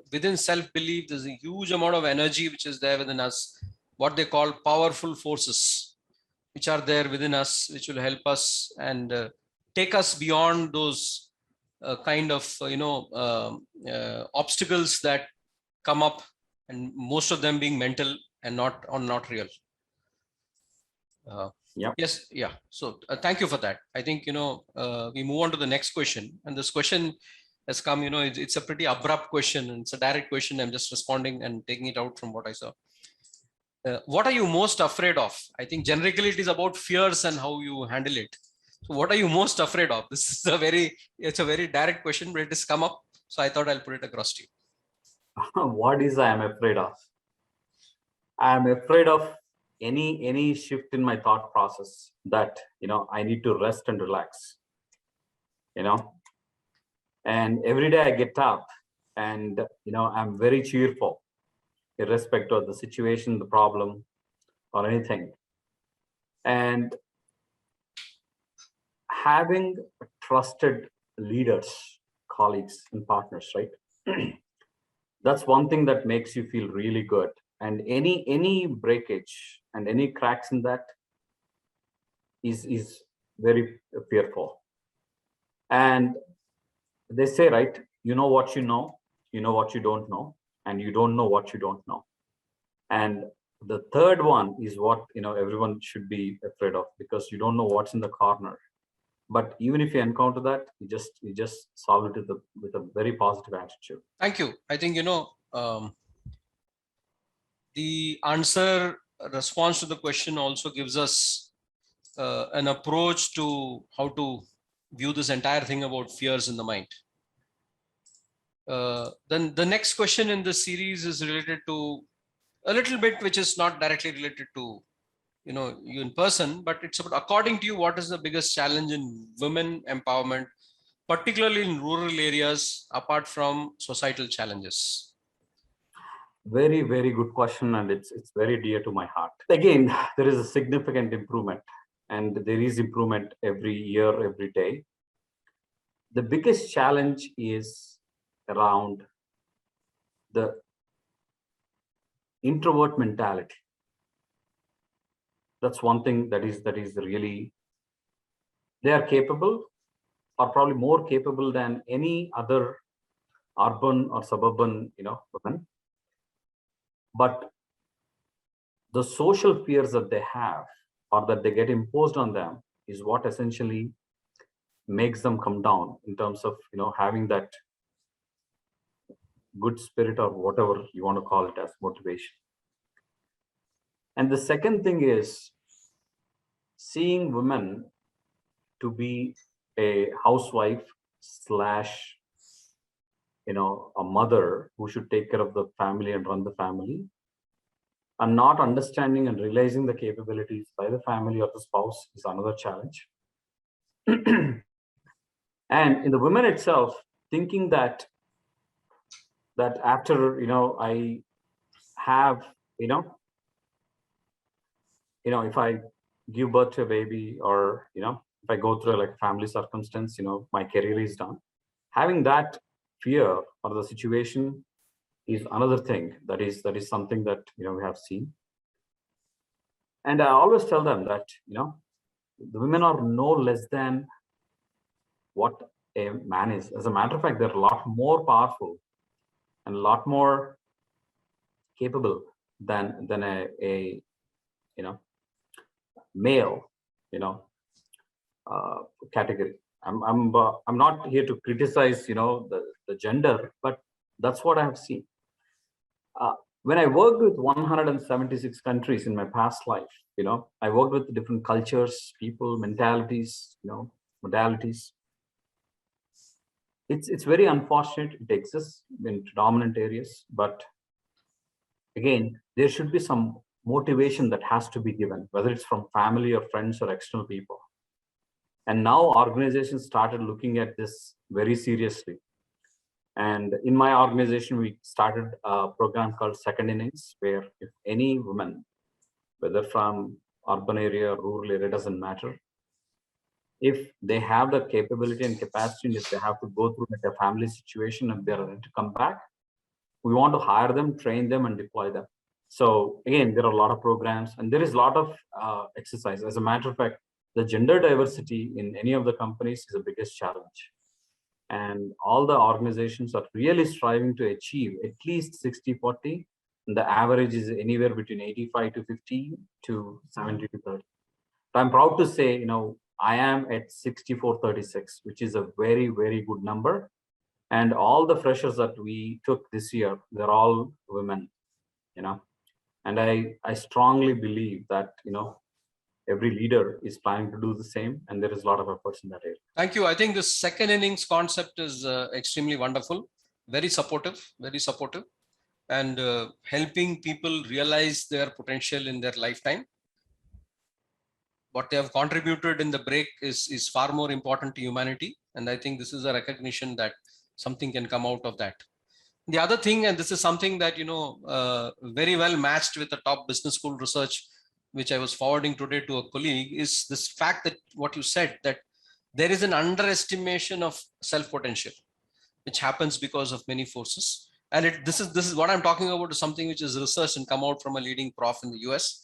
S3: within self-belief, there's a huge amount of energy which is there within us, what they call powerful forces. which are there within us, which will help us and take us beyond those kind of obstacles that come up, and most of them being mental and not real. Yes, yeah. So thank you for that. I think we move on to the next question, and this question has come. It's a pretty abrupt question, and it's a direct question. I'm just responding and taking it out from what I saw. What are you most afraid of? I think generically it is about fears and how you handle it. So what are you most afraid of? This is it's a very direct question, but it has come up. So I thought I'll put it across to you.
S2: What is I am afraid of? I am afraid of any shift in my thought process that, I need to rest and relax, and every day I get up and, I'm very cheerful, irrespective of the situation, the problem, or anything. And having trusted leaders, colleagues, and partners, right? That's one thing that makes you feel really good. And any breakage and any cracks in that is very fearful. And they say, right, you know what you know what you don't know, and you don't know what you don't know. And the third one is what everyone should be afraid of, because you don't know what's in the corner. But even if you encounter that, you just solve it with a very positive attitude.
S3: Thank you. I think the response to the question also gives us an approach to how to view this entire thing about fears in the mind. Then the next question in this series is related to a little bit, which is not directly related to you in person, but it's about, according to you, what is the biggest challenge in women empowerment, particularly in rural areas, apart from societal challenges?
S2: Very, very good question, and it's very dear to my heart. Again, there is a significant improvement, and there is improvement every year, every day. The biggest challenge is around the introvert mentality. That's one thing that is really, they are capable, or probably more capable than any other urban or suburban women. But the social fears that they have, or that they get imposed on them, is what essentially makes them come down in terms of having that good spirit, or whatever you want to call it, as motivation. And the second thing is seeing women to be a housewife slash a mother who should take care of the family and run the family, and not understanding and realizing the capabilities by the family or the spouse is another challenge. And in the women itself, thinking that after I have if I give birth to a baby, or if I go through like family circumstance, my career is done. Having that fear or the situation is another thing that is something that we have seen. And I always tell them that the women are no less than what a man is. As a matter of fact, they're a lot more powerful and a lot more capable than a male category. I'm not here to criticize the gender, but that's what I have seen. When I worked with 176 countries in my past life, I worked with different cultures, people, mentalities, modalities. It's very unfortunate it exists in predominant areas, but again, there should be some motivation that has to be given, whether it's from family or friends or external people. And now organizations started looking at this very seriously. And in my organization, we started a program called Second Innings, where if any woman, whether from urban area or rural area, doesn't matter, if they have the capability and capacity, and if they have to go through like a family situation and they're ready to come back, we want to hire them, train them, and deploy them. So again, there are a lot of programs and there is a lot of exercise. As a matter of fact, the gender diversity in any of the companies is the biggest challenge. And all the organizations are really striving to achieve at least 60-40. And the average is anywhere between 85 to 50 to 70 to 30. So I'm proud to say, I am at 64-36, which is a very, very good number. And all the freshers that we took this year, they're all women, and I strongly believe that, every leader is planning to do the same, and there is a lot of efforts in that area.
S3: Thank you. I think the second innings concept is extremely wonderful, very supportive, and helping people realize their potential in their lifetime. What they have contributed in the break is far more important to humanity. And I think this is a recognition that something can come out of that. The other thing, and this is something that, very well matched with the top business school research, which I was forwarding today to a colleague, is this fact that what you said, that there is an underestimation of self-potential, which happens because of many forces. And this is what I'm talking about, is something which is researched and come out from a leading prof in the US.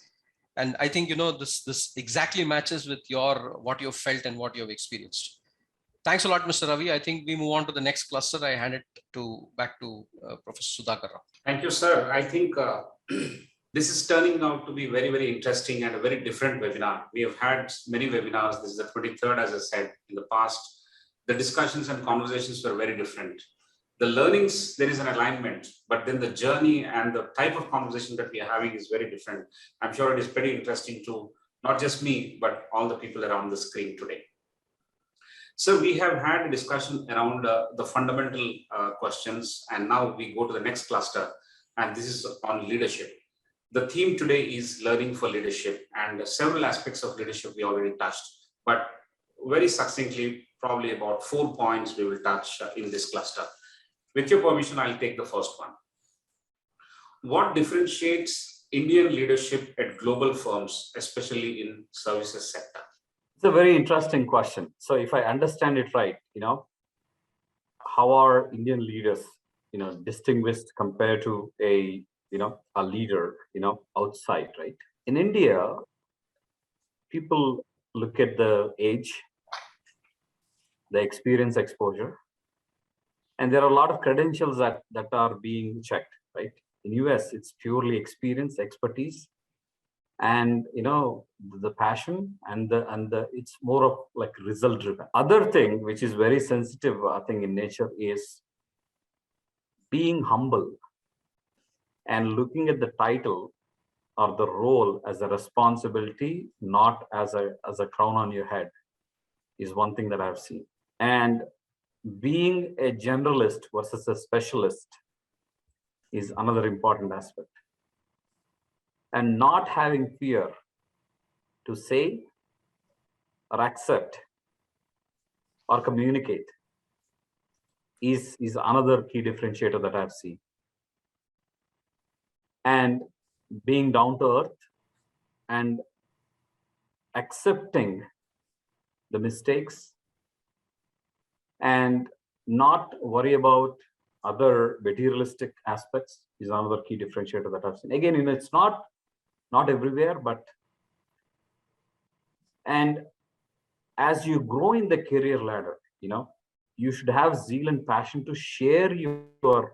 S3: And I think, this exactly matches with what you've felt and what you've experienced. Thanks a lot, Mr. Ravi. I think we move on to the next cluster. I hand it back to Professor Sudhakar.
S1: Thank you, sir. I think this is turning out to be very, very interesting and a very different webinar. We have had many webinars. This is the 23rd, as I said, in the past. The discussions and conversations were very different. The learnings, there is an alignment, but then the journey and the type of conversation that we are having is very different. I'm sure it is pretty interesting to not just me, but all the people around the screen today. So we have had a discussion around the fundamental questions, and now we go to the next cluster, and this is on leadership. The theme today is learning for leadership, and several aspects of leadership we already touched, but very succinctly, probably about 4 points we will touch in this cluster. With your permission, I'll take the first one. What differentiates Indian leadership at global firms, especially in services sector?
S2: It's a very interesting question. So if I understand it right, how are Indian leaders, distinguished compared to a leader, outside, right? In India, people look at the age, the experience, exposure, and there are a lot of credentials that are being checked, right? In US, it's purely experience, expertise, and the passion and the it's more of like result driven. Other thing which is very sensitive, I think, in nature is being humble and looking at the title or the role as a responsibility, not as a crown on your head, is one thing that I've seen. And being a generalist versus a specialist is another important aspect. And not having fear to say or accept or communicate is another key differentiator that I've seen. And being down to earth and accepting the mistakes and not worry about other materialistic aspects is another key differentiator that I've seen. Again, it's not everywhere, but and as you grow in the career ladder, you should have zeal and passion to share your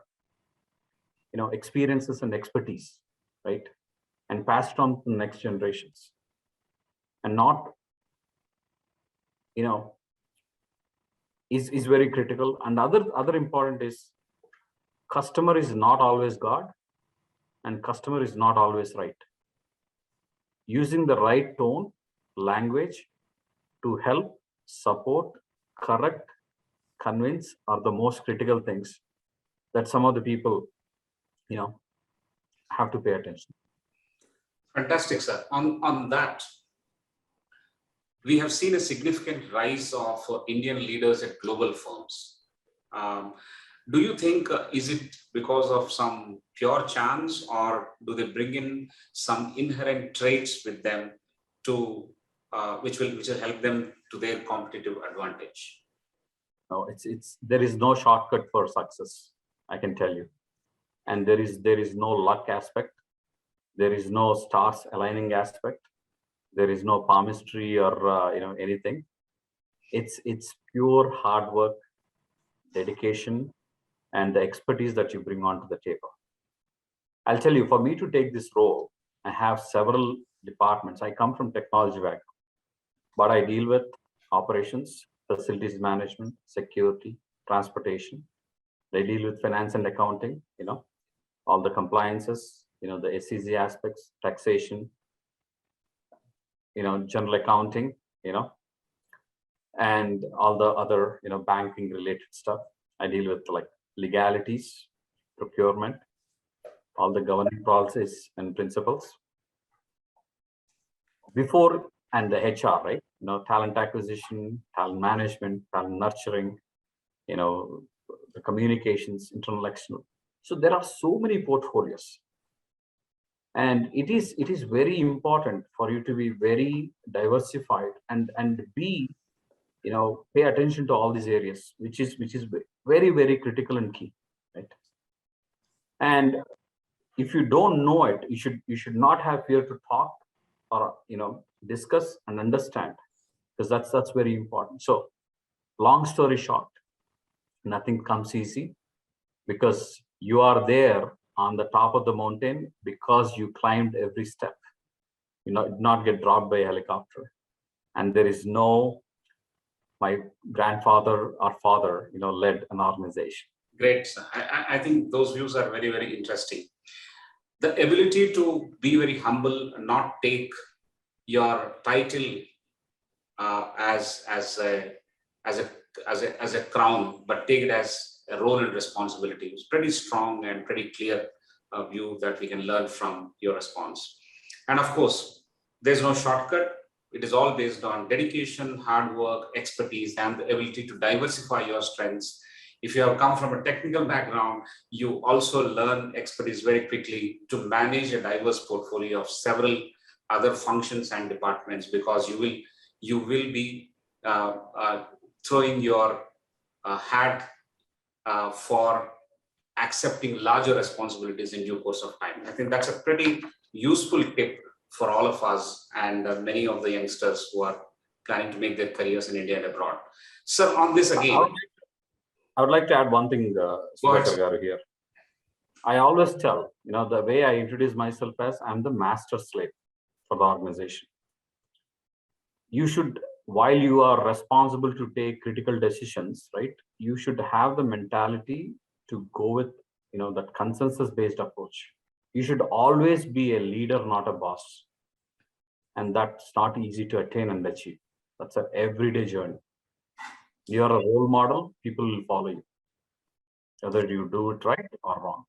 S2: experiences and expertise, right? And pass it on to the next generations. And not, is very critical. And other important is customer is not always God, and customer is not always right. Using the right tone, language to help, support, correct, convince are the most critical things that some of the people, have to pay attention.
S1: Fantastic, sir. On that, we have seen a significant rise of Indian leaders at global firms. Do you think, is it because of some pure chance, or do they bring in some inherent traits with them to which will help them to their competitive advantage?
S2: No, there is no shortcut for success, I can tell you, and there is no luck aspect. There is no stars aligning aspect. There is no palmistry or anything. It's pure hard work, dedication, and the expertise that you bring onto the table. I'll tell you, for me to take this role, I have several departments. I come from technology background, but I deal with operations, facilities management, security, transportation. They deal with finance and accounting, all the compliances, the SEC aspects, taxation, general accounting, and all the other, banking related stuff. I deal with like legalities, procurement, all the governing policies and principles. Before, and the HR, right? Talent acquisition, talent management, talent nurturing, the communications, internal, external. So there are so many portfolios. And it is very important for you to be very diversified and be, pay attention to all these areas, which is very, very critical and key, right? And if you don't know it, you should not have fear to talk or discuss and understand, because that's very important. So long story short, nothing comes easy, because you are there on the top of the mountain because you climbed every step. You did not get dropped by a helicopter, and there is no my grandfather or father led an organization.
S1: Great. I think those views are very, very interesting. The ability to be very humble and not take your title as a crown, but take it as a role and responsibility. It's pretty strong and pretty clear view that we can learn from your response. And of course, there's no shortcut. It is all based on dedication, hard work, expertise, and the ability to diversify your strengths. If you have come from a technical background, you also learn expertise very quickly to manage a diverse portfolio of several other functions and departments, because you will be throwing your hat for accepting larger responsibilities in due course of time. I think that's a pretty useful tip for all of us and many of the youngsters who are planning to make their careers in India and abroad. So on this again,
S2: I would like to add one thing, Sudhakar here. I always tell, the way I introduce myself as I'm the master slave for the organization. You should, while you are responsible to take critical decisions, right? You should have the mentality to go with, that consensus-based approach. You should always be a leader, not a boss. And that's not easy to attain and achieve. That's an everyday journey. You are a role model, people will follow you, whether you do it right or wrong.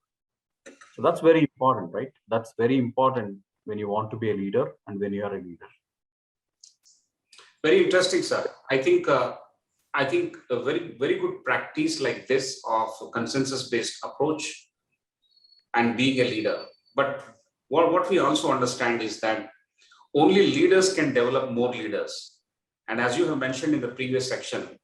S2: So that's very important, right? That's very important when you want to be a leader and when you are a leader.
S1: Very interesting, sir. I think a very, very good practice like this of a consensus-based approach and being a leader. But what we also understand is that only leaders can develop more leaders. And as you have mentioned in the previous section,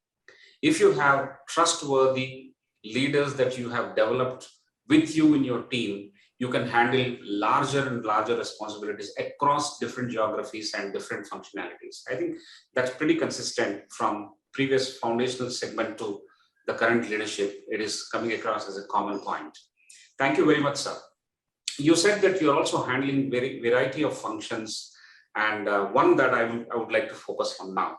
S1: if you have trustworthy leaders that you have developed with you in your team, you can handle larger and larger responsibilities across different geographies and different functionalities. I think that's pretty consistent from previous foundational segment to the current leadership. It is coming across as a common point. Thank you very much, sir. You said that you're also handling very variety of functions, and one that I would like to focus on now.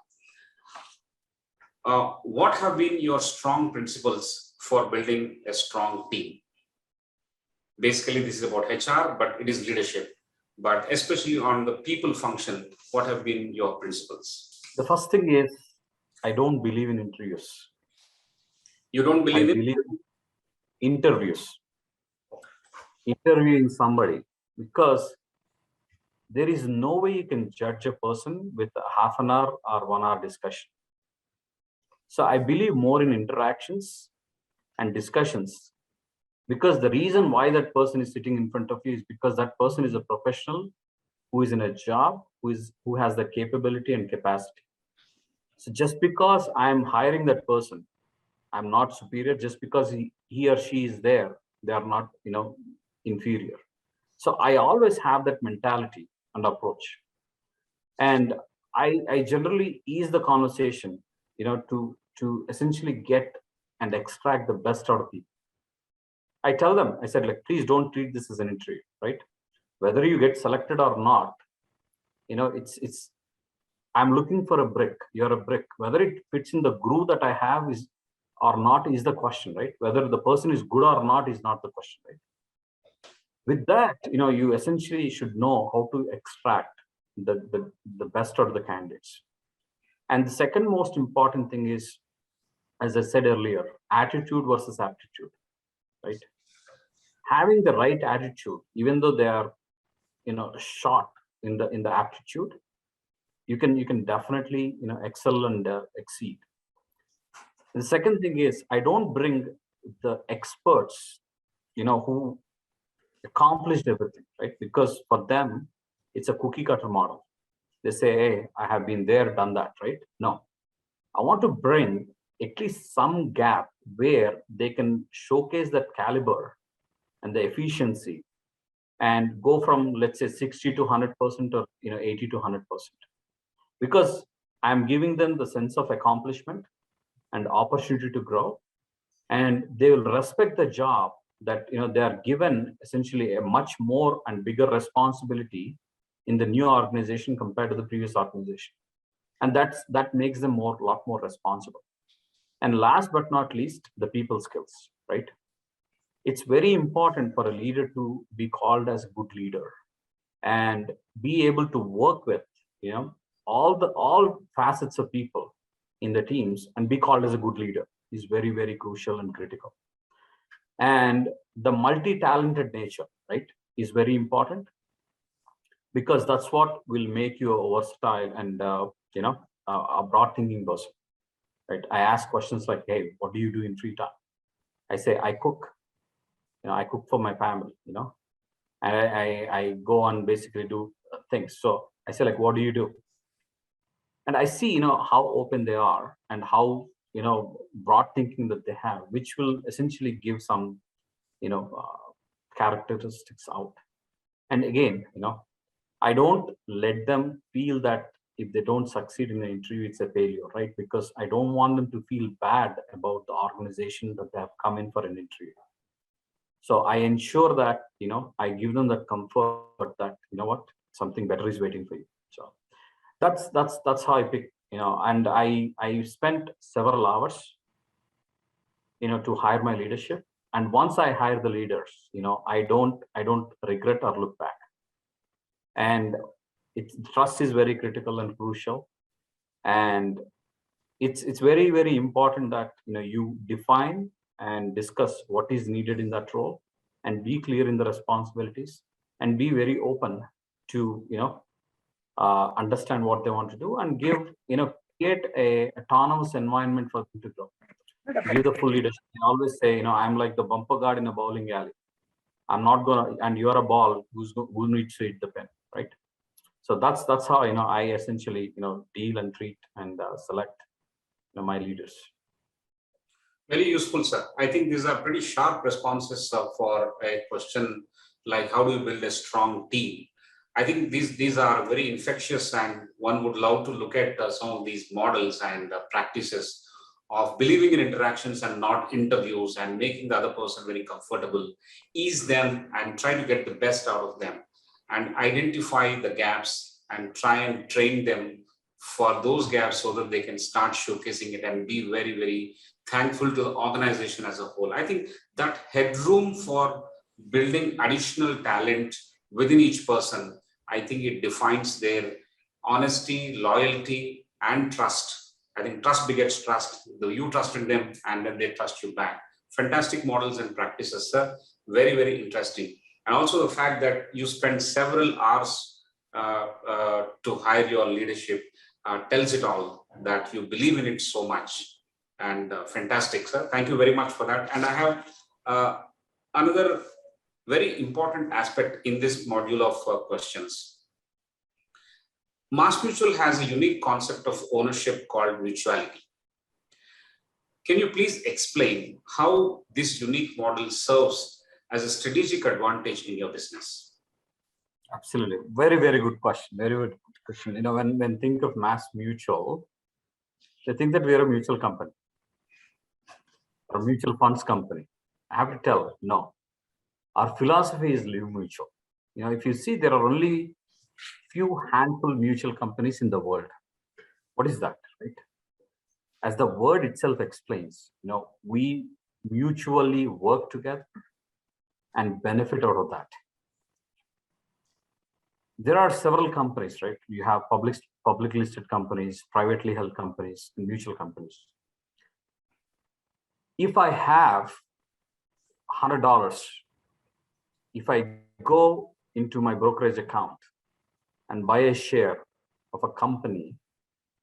S1: What have been your strong principles for building a strong team? Basically, this is about HR, but it is leadership. But especially on the people function, what have been your principles?
S2: The first thing is, I don't believe in interviews.
S1: You don't believe
S2: in interviews? Interviewing somebody, because there is no way you can judge a person with a half an hour or 1 hour discussion. So I believe more in interactions and discussions, because the reason why that person is sitting in front of you is because that person is a professional who is in a job, who has the capability and capacity. So just because I'm hiring that person, I'm not superior. Just because he or she is there, they are not, inferior. So I always have that mentality and approach. And I generally ease the conversation, to essentially get and extract the best out of people. I tell them, I said, like, please don't treat this as an interview, right? Whether you get selected or not, it's I'm looking for a brick. You're a brick. Whether it fits in the groove that I have is or not is the question, right? Whether the person is good or not is not the question, right? With that, you essentially should know how to extract the best out of the candidates. And the second most important thing is, as I said earlier, attitude versus aptitude, right? Having the right attitude, even though they are, short in the aptitude, you can definitely, excel and exceed. The second thing is, I don't bring the experts, who accomplished everything, right? Because for them, it's a cookie cutter model. They say, hey, I have been there, done that, right? No, I want to bring at least some gap where they can showcase that caliber and the efficiency and go from, let's say, 60 to 100% or 80 to 100%. Because I'm giving them the sense of accomplishment and opportunity to grow, and they will respect the job that they are given essentially a much more and bigger responsibility in the new organization compared to the previous organization. And that makes them a lot more responsible. And last but not least, the people skills, right? It's very important for a leader to be called as a good leader and be able to work with, all facets of people in the teams and be called as a good leader is very, very crucial and critical. And the multi-talented nature, right, is very important, because that's what will make you a versatile and a broad thinking person, right? I ask questions like, hey, what do you do in free time? I say, I cook. I cook for my family, and I go on basically do things. So I say, like, what do you do? And I see, how open they are and how, broad thinking that they have, which will essentially give some, characteristics out. And again, I don't let them feel that if they don't succeed in the interview, it's a failure, right? Because I don't want them to feel bad about the organization that they have come in for an interview. So I ensure that, I give them that comfort that, something better is waiting for you. So that's how I pick, and I spent several hours, to hire my leadership. And once I hire the leaders, I don't regret or look back. And trust is very critical and crucial. And it's very, very important that, you define and discuss what is needed in that role and be clear in the responsibilities and be very open to, understand what they want to do and give, create a autonomous environment for them to grow. Give the full leadership. I always say, I'm like the bumper guard in a bowling alley. I'm not gonna, and you're a ball who needs to hit the pin, right? So that's how, I essentially, deal and treat and select, my leaders.
S1: Very useful, sir. I think these are pretty sharp responses for a question like, how do you build a strong team? I think these are very infectious, and one would love to look at some of these models and practices of believing in interactions and not interviews, and making the other person very comfortable, ease them and try to get the best out of them, and identify the gaps and try and train them for those gaps so that they can start showcasing it and be very, very thankful to the organization as a whole. I think that headroom for building additional talent within each person, I think it defines their honesty, loyalty, and trust. I think trust begets trust. You trust in them, and then they trust you back. Fantastic models and practices, sir. Very, very interesting. And also the fact that you spend several hours to hire your leadership tells it all, that you believe in it so much. And fantastic, sir. Thank you very much for that. And I have another very important aspect in this module of questions. MassMutual has a unique concept of ownership called mutuality. Can you please explain how this unique model serves as a strategic advantage in your business?
S2: Absolutely. Very, very good question. Very good question. You know, when think of Mass Mutual, they think that we are a mutual company or mutual funds company. I have to tell, no. Our philosophy is live mutual. You know, if you see, there are only few handful mutual companies in the world. What is that, right? As the word itself explains, you know, we mutually work together and benefit out of that. There are several companies, right? You have public listed companies, privately held companies, and mutual companies. If I have $100, if I go into my brokerage account and buy a share of a company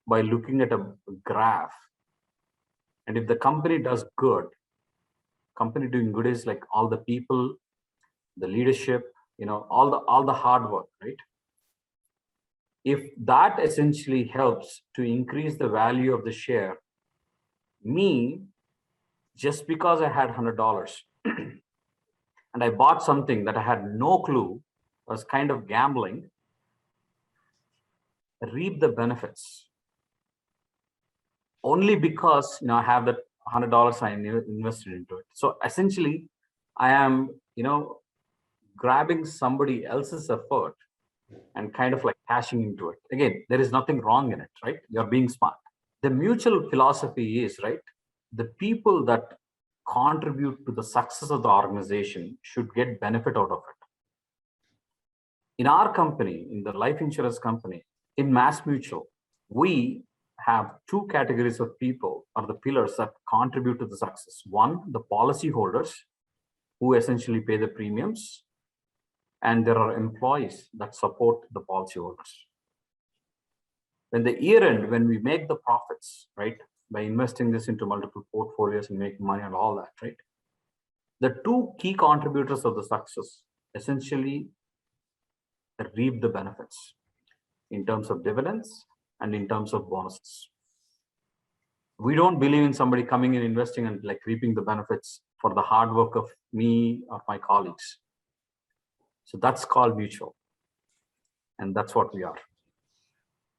S2: by looking at a graph, and if the company does good, company doing good is like all the people, the leadership, you know, all the hard work, right? If that essentially helps to increase the value of the share, me, just because I had $100 and I bought something that I had no clue, was kind of gambling, reap the benefits only because, you know, I have that $100 I invested into it. So essentially, I am, you know, grabbing somebody else's effort and kind of like cashing into it. Again, there is nothing wrong in it, right? You're being smart. The mutual philosophy is, right, the people that contribute to the success of the organization should get benefit out of it. In our company, in the life insurance company, in Mass Mutual, we have two categories of people or the pillars that contribute to the success. One, the policy holders who essentially pay the premiums, and there are employees that support the policy holders. When the year end, when we make the profits, right, by investing this into multiple portfolios and making money and all that, right, the two key contributors of the success essentially reap the benefits in terms of dividends and in terms of bonuses. We don't believe in somebody coming in, investing and like reaping the benefits for the hard work of me or my colleagues. So that's called mutual. And that's what we are.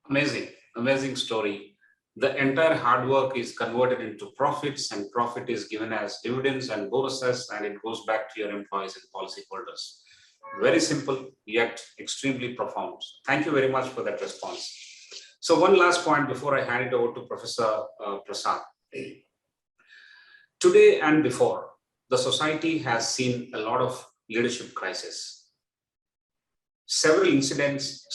S1: Amazing, amazing story. The entire hard work is converted into profits, and profit is given as dividends and bonuses, and it goes back to your employees and policyholders. Very simple, yet extremely profound. Thank you very much for that response. So one last point before I hand it over to Professor Prasad. Today and before, the society has seen a lot of leadership crisis. Several incidents,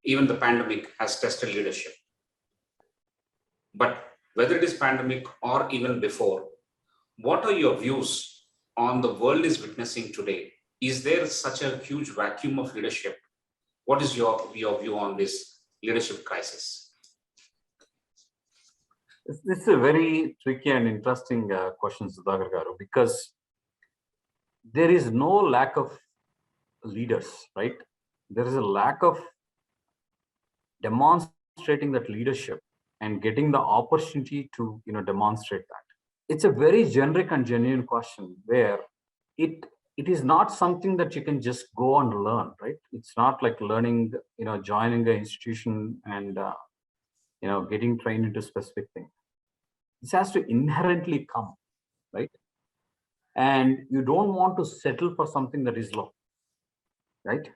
S1: even the pandemic has tested leadership. But whether it is pandemic or even before, what are your views on the world is witnessing today? Is there such a huge vacuum of leadership? What is your view on this leadership crisis?
S2: This is a very tricky and interesting question, Sudhakar Garu, because there is no lack of leaders, right? There is a lack of demonstrating that leadership and getting the opportunity to, you know, demonstrate that. It's a very generic and genuine question where it is not something that you can just go and learn, right? It's not like learning, you know, joining an institution and, you know, getting trained into a specific thing. This has to inherently come, right? And you don't want to settle for something that is low, right?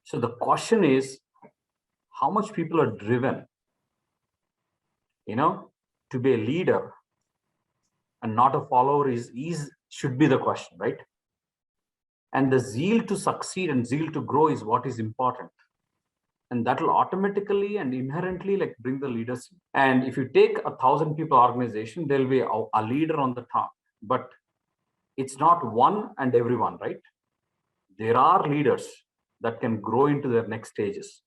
S2: So the question is, how much people are driven, you know, to be a leader and not a follower should be the question, right? And the zeal to succeed and zeal to grow is what is important. And that will automatically and inherently like bring the leaders. And if you take 1,000 people organization, there'll be a leader on the top, but it's not one and everyone, right? There are leaders that can grow into their next stages,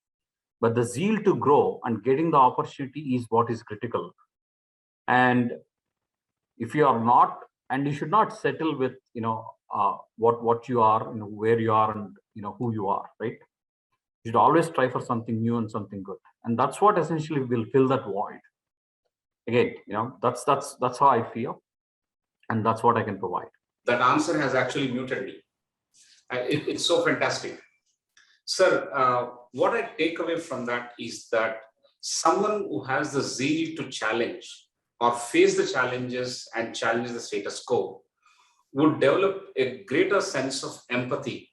S2: but the zeal to grow and getting the opportunity is what is critical. And if you are not, and you should not settle with, you know, what you are, you know, where you are and, you know, who you are, right? You should always try for something new and something good. And that's what essentially will fill that void. Again, you know, that's how I feel. And that's what I can provide.
S1: That answer has actually muted me. It's so fantastic. Sir, what I take away from that is that someone who has the zeal to challenge or face the challenges and challenge the status quo would develop a greater sense of empathy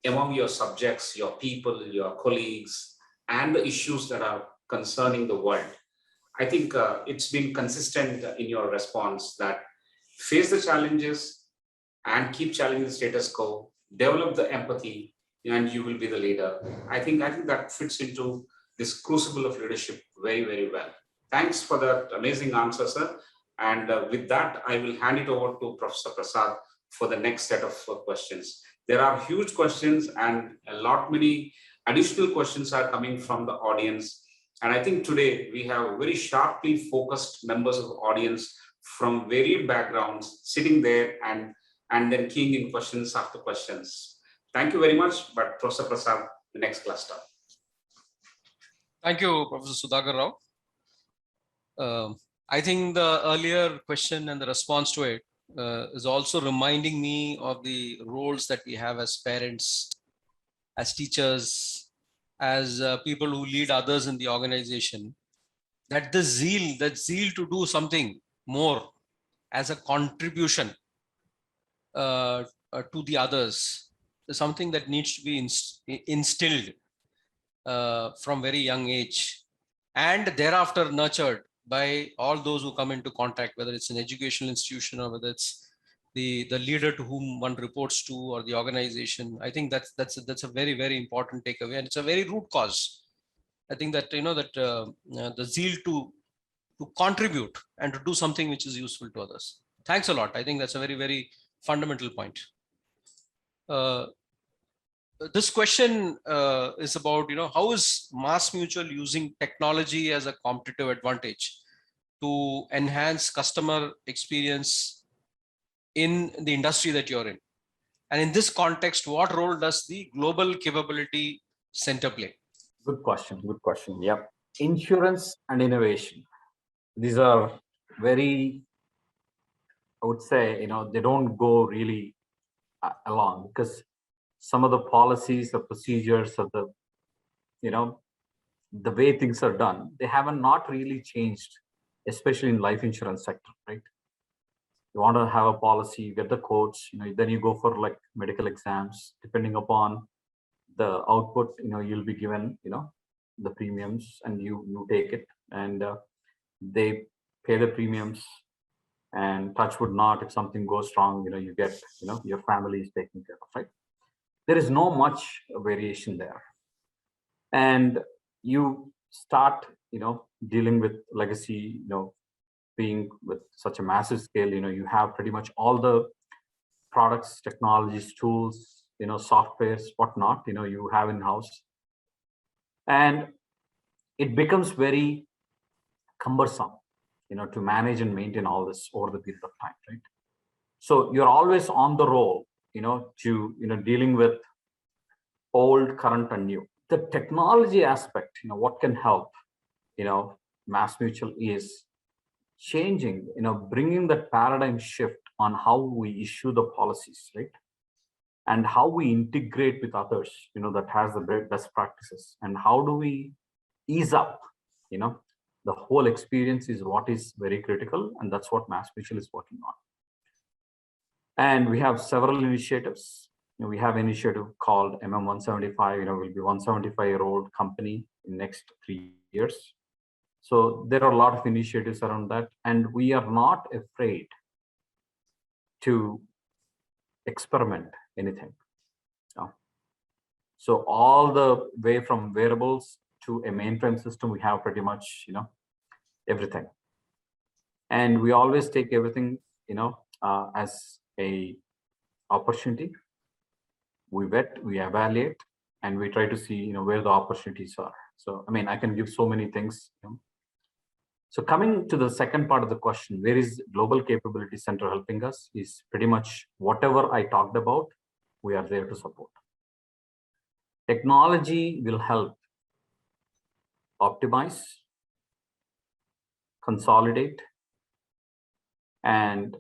S1: among your subjects, your people, your colleagues, and the issues that are concerning the world. I think it's been consistent in your response that face the challenges and keep challenging the status quo, develop the empathy, and you will be the leader. I think that fits into this crucible of leadership very, very well. Thanks for that amazing answer, sir. And with that, I will hand it over to Professor Prasad for the next set of questions. There are huge questions and many additional questions are coming from the audience. And I think today we have very sharply focused members of the audience from varied backgrounds sitting there and then keying in questions after questions. Thank you very much. But Professor Prasad, the next cluster.
S3: Thank you, Professor Sudhakar Rao. I think the earlier question and the response to it is also reminding me of the roles that we have as parents, as teachers, as people who lead others in the organization, that zeal to do something more as a contribution to the others is something that needs to be instilled from very young age and thereafter nurtured by all those who come into contact, whether it's an educational institution or whether it's the leader to whom one reports to or the organization. I think that's a very, very important takeaway, and it's a very root cause. I think that the zeal to contribute and to do something which is useful to others. Thanks a lot. I think that's a very, very fundamental point. This question is about, how is MassMutual using technology as a competitive advantage to enhance customer experience in the industry that you're in? And in this context, what role does the Global Capability Center play?
S2: Good question. Good question. Yep. Insurance and innovation. These are very, I would say, they don't go really along, because some of the policies, the procedures of the way things are done, they haven't not really changed, especially in life insurance sector, right? You want to have a policy, you get the quotes, then you go for like medical exams. Depending upon the output, you'll be given, the premiums, and you take it, and they pay the premiums. And touch wood not, if something goes wrong, you get, your family is taken care of, right? There is no much variation there. And you start, dealing with legacy, being with such a massive scale, you have pretty much all the products, technologies, tools, softwares, whatnot, you have in-house. And it becomes very cumbersome, to manage and maintain all this over the period of time, right? So you're always on the roll, to, dealing with old, current, and new. The technology aspect, what can help, MassMutual is changing, bringing that paradigm shift on how we issue the policies, right? And how we integrate with others, that has the best practices, and how do we ease up, the whole experience is what is very critical, and that's what MassMutual is working on. And we have several initiatives. We have an initiative called MM175, will be 175-year-old company in next 3 years. So there are a lot of initiatives around that, and we are not afraid to experiment anything. So all the way from wearables to a mainframe system, we have pretty much, everything. And we always take everything, as a opportunity. We vet, we evaluate, and we try to see, where the opportunities are. So, I can give so many things. So coming to the second part of the question, where is Global Capability Center helping us, is pretty much whatever I talked about, we are there to support. Technology will help optimize, consolidate, and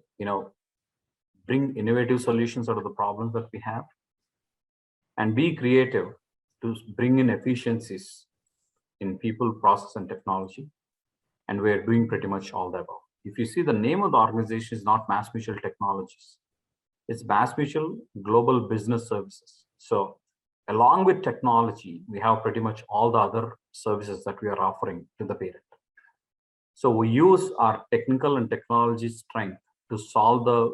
S2: bring innovative solutions out of the problems that we have. and be creative to bring in efficiencies in people, process, and technology. And we're doing pretty much all the above. If you see, the name of the organization is not Mass Mutual Technologies. It's Mass Mutual Global Business Services. So along with technology, we have pretty much all the other services that we are offering to the parent. So we use our technical and technology strength to solve the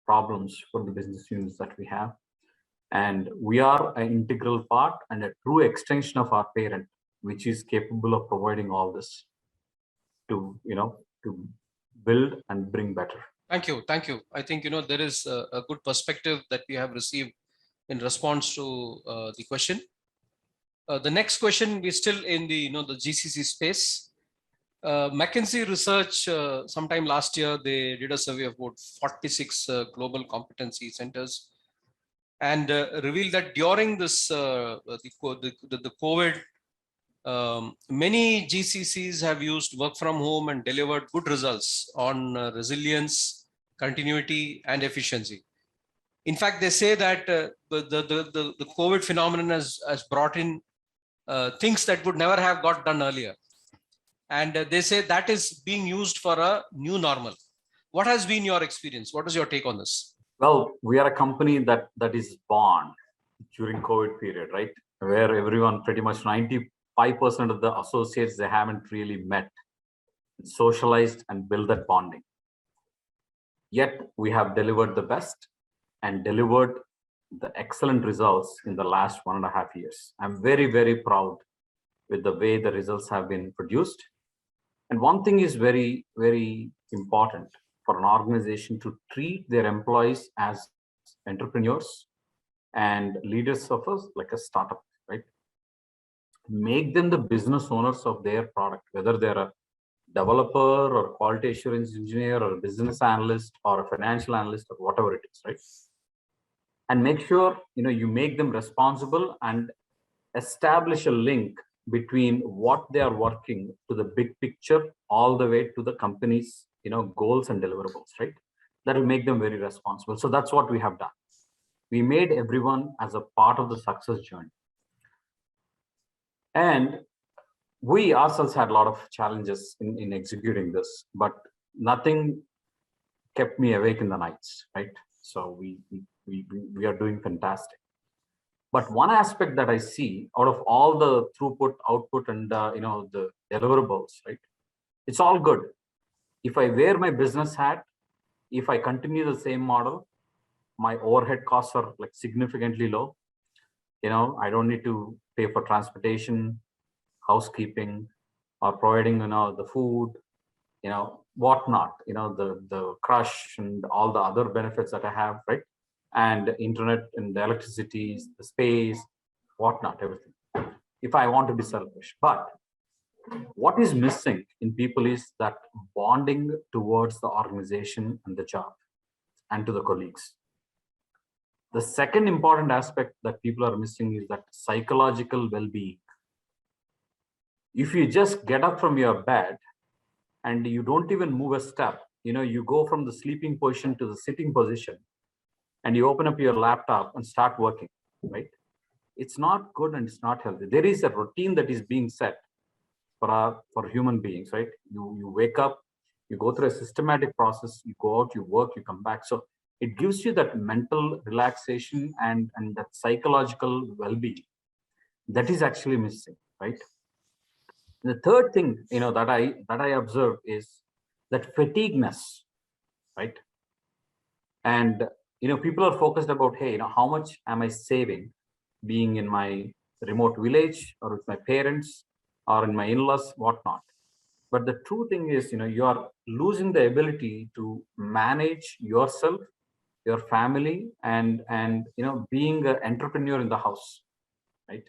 S2: problems for the business units that we have. And we are an integral part and a true extension of our parent, which is capable of providing all this to, to build and bring better.
S3: Thank you. Thank you. I think, there is a good perspective that we have received in response to the question. The next question, we're still in the, the GCC space. McKinsey Research, sometime last year, they did a survey of about 46 global competency centers and revealed that during this, the COVID, many GCCs have used work from home and delivered good results on resilience, continuity, and efficiency. In fact, they say that the COVID phenomenon has brought in things that would never have got done earlier. And they say that is being used for a new normal. What has been your experience? What is your take on this?
S2: Well, we are a company that is born during COVID period, right? Where everyone, pretty much 95% of the associates, they haven't really met, socialized, and built that bonding. Yet we have delivered the best and delivered the excellent results in the last 1.5 years. I'm very, very proud with the way the results have been produced. And one thing is very, very important for an organization to treat their employees as entrepreneurs and leaders of us like a startup, right? Make them the business owners of their product, whether they're a developer or quality assurance engineer or a business analyst or a financial analyst or whatever it is, right? And make sure, you make them responsible and establish a link between what they are working to the big picture all the way to the company's goals and deliverables, right? That will make them very responsible. So that's what we have done. We made everyone as a part of the success journey. And we ourselves had a lot of challenges in executing this, but nothing kept me awake in the nights, right? So we are doing fantastic. But one aspect that I see out of all the throughput, output, and the deliverables, right? It's all good. If I wear my business hat, if I continue the same model, my overhead costs are like significantly low. I don't need to pay for transportation, housekeeping, or providing the food, whatnot, the crush and all the other benefits that I have, right? And internet and the electricity, the space, whatnot, everything. If I want to be selfish. But what is missing in people is that bonding towards the organization and the job and to the colleagues. The second important aspect that people are missing is that psychological well-being. If you just get up from your bed and you don't even move a step, you go from the sleeping position to the sitting position, and you open up your laptop and start working, right? It's not good and it's not healthy. There is a routine that is being set for human beings, right? You wake up, you go through a systematic process, you go out, you work, you come back. So it gives you that mental relaxation and that psychological well-being that is actually missing, right? The third thing, that I observe is that fatigueness, right? And people are focused about, hey, how much am I saving being in my remote village or with my parents or in my in-laws, whatnot. But the true thing is, you are losing the ability to manage yourself, your family, and being an entrepreneur in the house, right?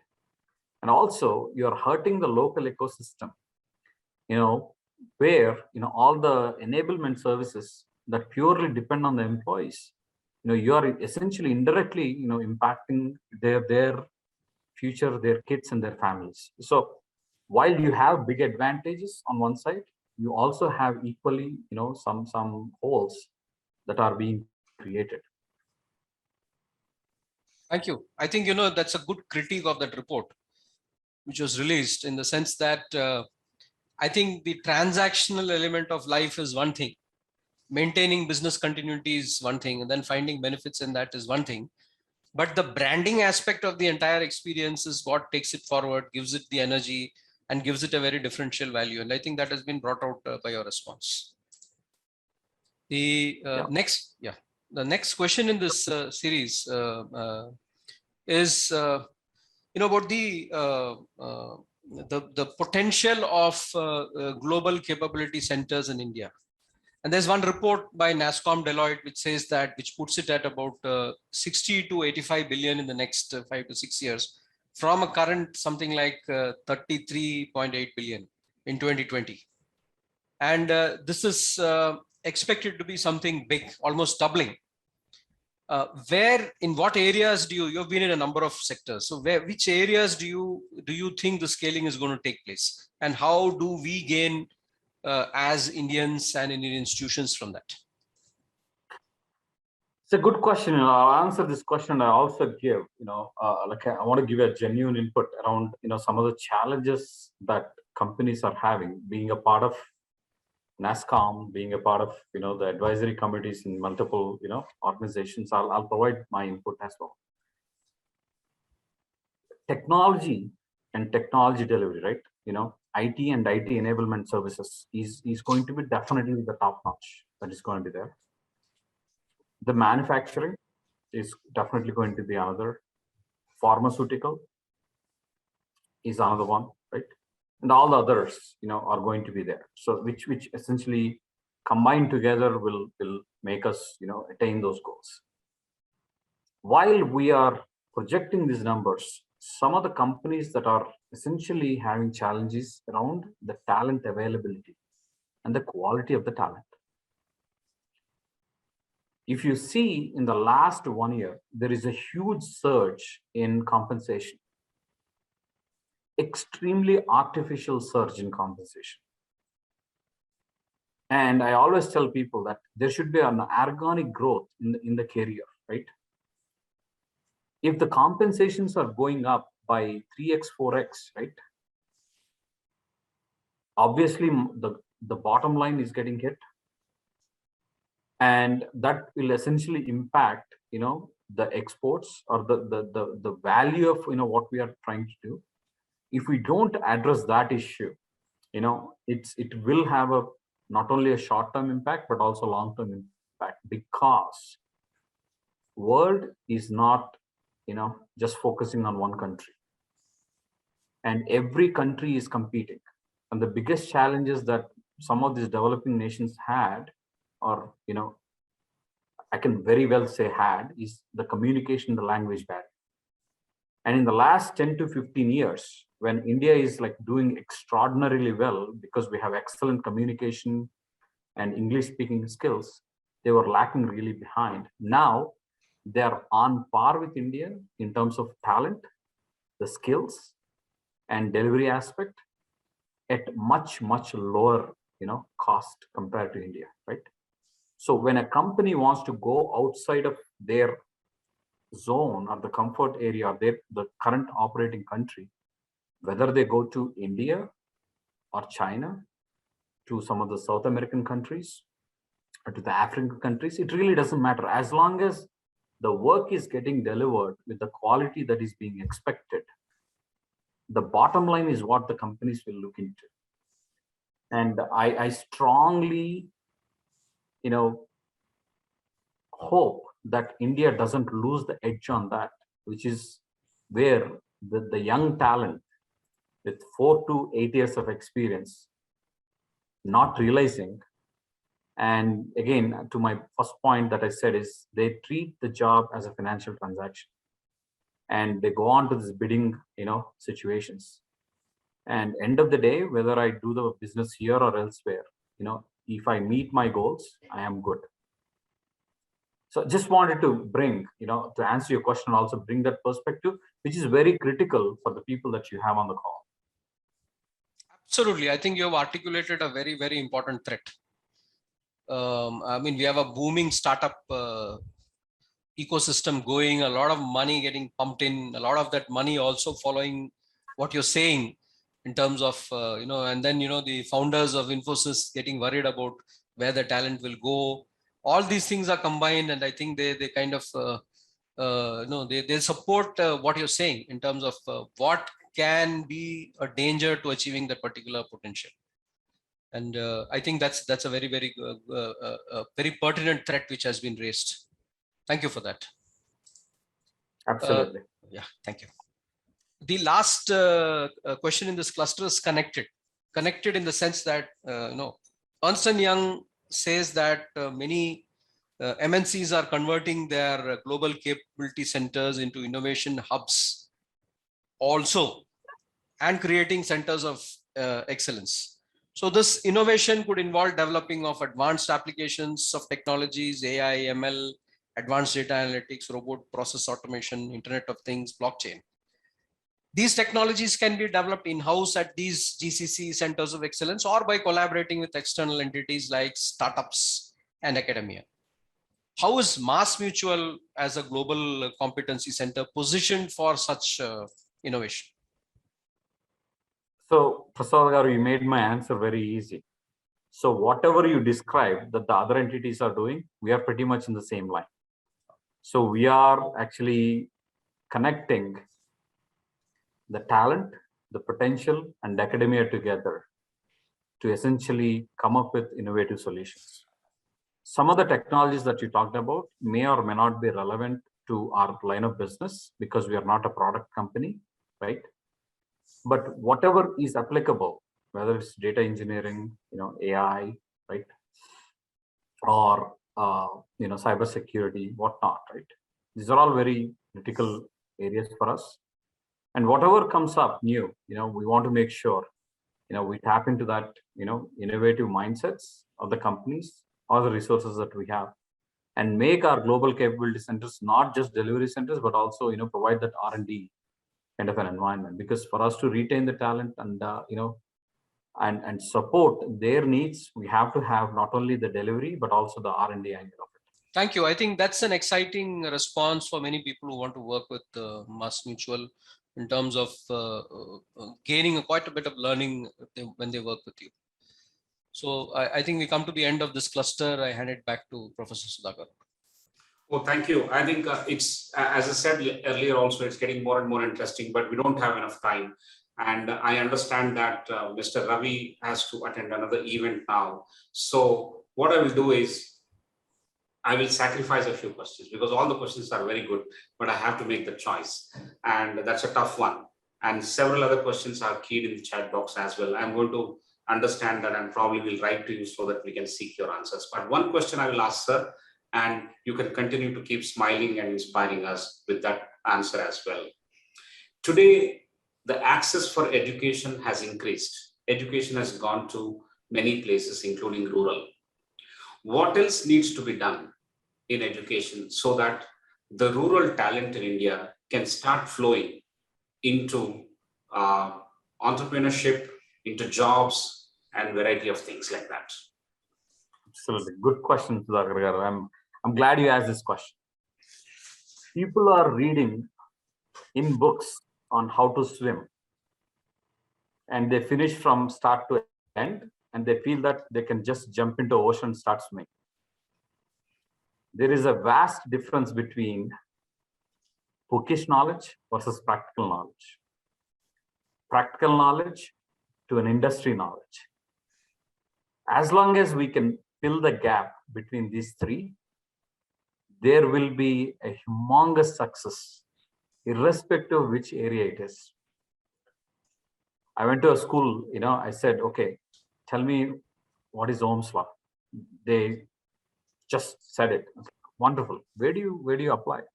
S2: And also you're hurting the local ecosystem, where, all the enablement services that purely depend on the employees, you are essentially indirectly, impacting their future, their kids and their families. So while you have big advantages on one side, you also have equally, some holes that are being created.
S3: Thank you. I think, that's a good critique of that report, which was released, in the sense that I think the transactional element of life is one thing. Maintaining business continuity is one thing, and then finding benefits in that is one thing. But the branding aspect of the entire experience is what takes it forward, gives it the energy, and gives it a very differential value. And I think that has been brought out by your response. The the next question in this series is about the potential of global capability centers in India. And there's one report by NASSCOM Deloitte which puts it at about 60 to 85 billion in the next 5 to 6 years, from a current something like 33.8 billion in 2020. And this is expected to be something big, almost doubling. In what areas you've been in a number of sectors, so which areas do you think the scaling is going to take place, and how do we gain as Indians and Indian institutions from that?
S2: It's a good question. I'll answer this question. I also give, I want to give a genuine input around, some of the challenges that companies are having, being a part of NASSCOM, being a part of, the advisory committees in multiple, organizations. I'll provide my input as well. Technology and technology delivery, right? IT and IT enablement services is going to be definitely the top notch that is going to be there. The manufacturing is definitely going to be another. Pharmaceutical is another one, right? And all the others, are going to be there. So which essentially combined together will make us, attain those goals. While we are projecting these numbers, some of the companies that are essentially having challenges around the talent availability and the quality of the talent. If you see in the last 1 year, there is a huge surge in compensation, extremely artificial surge in compensation. And I always tell people that there should be an organic growth in the career, right? If the compensations are going up by 3x, 4x, right? Obviously, the bottom line is getting hit. And that will essentially impact, the exports or the value of, what we are trying to do. If we don't address that issue, it will have not only a short-term impact, but also long-term impact, because world is not, just focusing on one country. And every country is competing. And the biggest challenges that some of these developing nations had, or, I can very well say had, is the communication, the language barrier. And in the last 10 to 15 years, when India is doing extraordinarily well because we have excellent communication and English speaking skills, they were lacking really behind. Now they are on par with India in terms of talent, the skills and delivery aspect, at much, much lower, cost compared to India, right? So when a company wants to go outside of their zone or the comfort area or the current operating country, whether they go to India or China, to some of the South American countries, or to the African countries, it really doesn't matter. As long as the work is getting delivered with the quality that is being expected, the bottom line is what the companies will look into. And I strongly, hope that India doesn't lose the edge on that, which is where the young talent with 4 to 8 years of experience, not realizing. And again, to my first point that I said is, they treat the job as a financial transaction, and they go on to this bidding, situations. And end of the day, whether I do the business here or elsewhere, if I meet my goals, I am good. So just wanted to bring, to answer your question, also bring that perspective, which is very critical for the people that you have on the call.
S3: Absolutely. I think you have articulated a very, very important threat. We have a booming startup ecosystem going, a lot of money getting pumped in, a lot of that money also following what you're saying in terms of, and then, the founders of Infosys getting worried about where the talent will go. All these things are combined, and I think they kind of, they support what you're saying in terms of what can be a danger to achieving that particular potential. And I think that's a very, very, very pertinent threat which has been raised. Thank you for that.
S2: Absolutely.
S3: Yeah, thank you. The last question in this cluster is connected. Connected in the sense that, Ernst & Young says that many MNCs are converting their global capability centers into innovation hubs also, and creating centers of excellence. So this innovation could involve developing of advanced applications of technologies, AI, ML, advanced data analytics, robot process automation, Internet of Things, blockchain. These technologies can be developed in-house at these GCC centers of excellence, or by collaborating with external entities like startups and academia. How is MassMutual as a global competency center positioned for such innovation?
S2: So, Prasad garu, you made my answer very easy. So whatever you described that the other entities are doing, we are pretty much in the same line. So we are actually connecting the talent, the potential, and academia together to essentially come up with innovative solutions. Some of the technologies that you talked about may or may not be relevant to our line of business because we are not a product company, right? But whatever is applicable, whether it's data engineering, AI, right, or cybersecurity, whatnot, right? These are all very critical areas for us. And whatever comes up new, we want to make sure, we tap into that, innovative mindsets of the companies or the resources that we have, and make our global capability centers not just delivery centers, but also, provide that R&D kind of an environment. Because for us to retain the talent and, and support their needs, we have to have not only the delivery, but also the R&D angle of it.
S3: Thank you. I think that's an exciting response for many people who want to work with MassMutual in terms of gaining quite a bit of learning when they work with you. So I think we come to the end of this cluster. I hand it back to Professor Sudhakar.
S1: Oh, thank you. I think it's, as I said earlier also, it's getting more and more interesting, but we don't have enough time. And I understand that Mr. Ravi has to attend another event now. So what I will do is, I will sacrifice a few questions because all the questions are very good, but I have to make the choice. And that's a tough one. And several other questions are keyed in the chat box as well. I'm going to understand that and probably will write to you so that we can seek your answers. But one question I will ask, sir, and you can continue to keep smiling and inspiring us with that answer as well. Today, the access for education has increased. Education has gone to many places, including rural. What else needs to be done in education so that the rural talent in India can start flowing into entrepreneurship, into jobs, and variety of things like that?
S2: Absolutely. Good question, Sudhakar. I'm glad you asked this question. People are reading in books on how to swim, and they finish from start to end, and they feel that they can just jump into ocean and start swimming. There is a vast difference between bookish knowledge versus practical knowledge. Practical knowledge to an industry knowledge. As long as we can fill the gap between these three, there will be a humongous success, irrespective of which area it is. I went to a school, I said, okay, tell me what is Ohm's law? They just said it. Wonderful. Where do you apply it?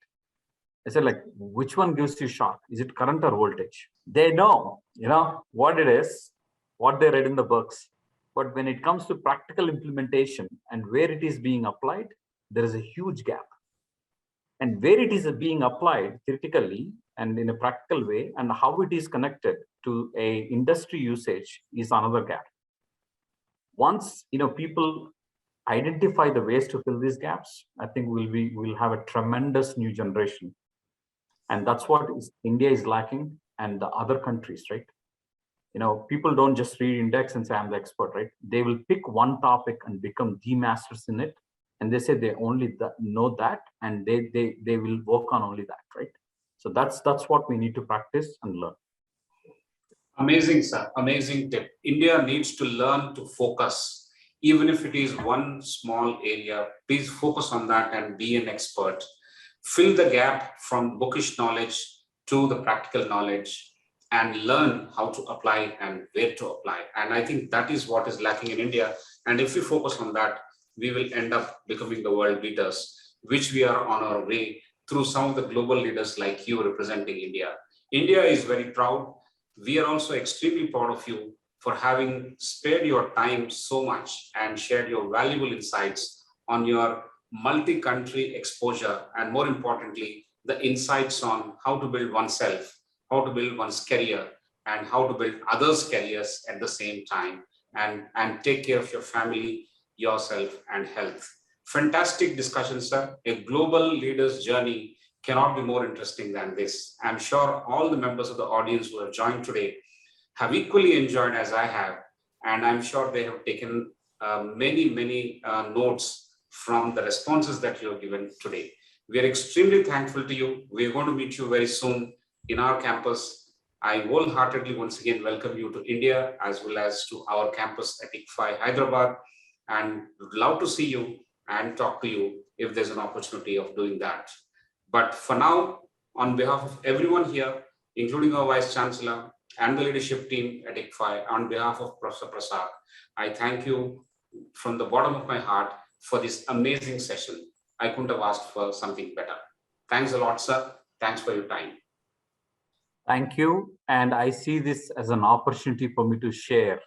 S2: I said, like, which one gives you shock? Is it current or voltage? They know, what it is, what they read in the books. But when it comes to practical implementation and where it is being applied, there is a huge gap. And where it is being applied critically and in a practical way, and how it is connected to a industry usage is another gap. Once, people identify the ways to fill these gaps, I think we'll have a tremendous new generation. And that's what India is lacking, and the other countries, right? People don't just read index and say, I'm the expert, right? They will pick one topic and become the masters in it. And they say they only know that, and they will work on only that, right? So that's what we need to practice and learn.
S1: Amazing, sir. Amazing tip. India needs to learn to focus. Even if it is one small area, please focus on that and be an expert. Fill the gap from bookish knowledge to the practical knowledge, and learn how to apply and where to apply. And I think that is what is lacking in India. And if we focus on that, we will end up becoming the world beaters, which we are on our way through some of the global leaders like you representing India. India is very proud. We are also extremely proud of you for having spared your time so much and shared your valuable insights on your multi-country exposure, and more importantly, the insights on how to build oneself, how to build one's career, and how to build others' careers at the same time, and take care of your family, yourself, and health. Fantastic discussion, sir. A global leader's journey cannot be more interesting than this. I'm sure all the members of the audience who have joined today have equally enjoyed as I have, and I'm sure they have taken many notes from the responses that you have given today. We are extremely thankful to you. We are going to meet you very soon in our campus. I wholeheartedly once again welcome you to India as well as to our campus at ICFAI Hyderabad, and would love to see you and talk to you if there's an opportunity of doing that. But for now, on behalf of everyone here, including our Vice Chancellor and the leadership team at ICFAI, on behalf of Professor Prasad, I thank you from the bottom of my heart for this amazing session. I couldn't have asked for something better. Thanks a lot, sir. Thanks for your time.
S2: Thank you. And I see this as an opportunity for me to share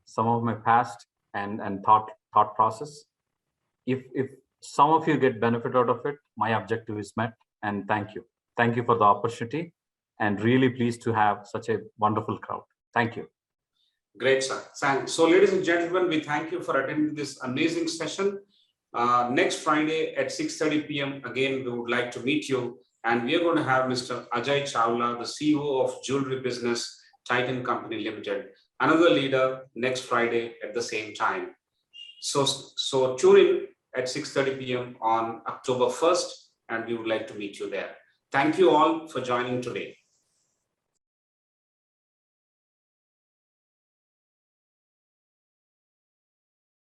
S2: some of my past and thought process. If some of you get benefit out of it, my objective is met. And thank you. Thank you for the opportunity, and really pleased to have such a wonderful crowd. Thank you.
S1: Great, sir. Thanks. So, ladies and gentlemen, we thank you for attending this amazing session. Next Friday at 6:30 p.m. again, we would like to meet you, and we are going to have Mr. Ajay Chawla, the CEO of Jewelry Business Titan Company Limited, another leader next Friday at the same time. So tune in at 6:30 p.m. on October 1st, and we would like to meet you there. Thank you all for joining today.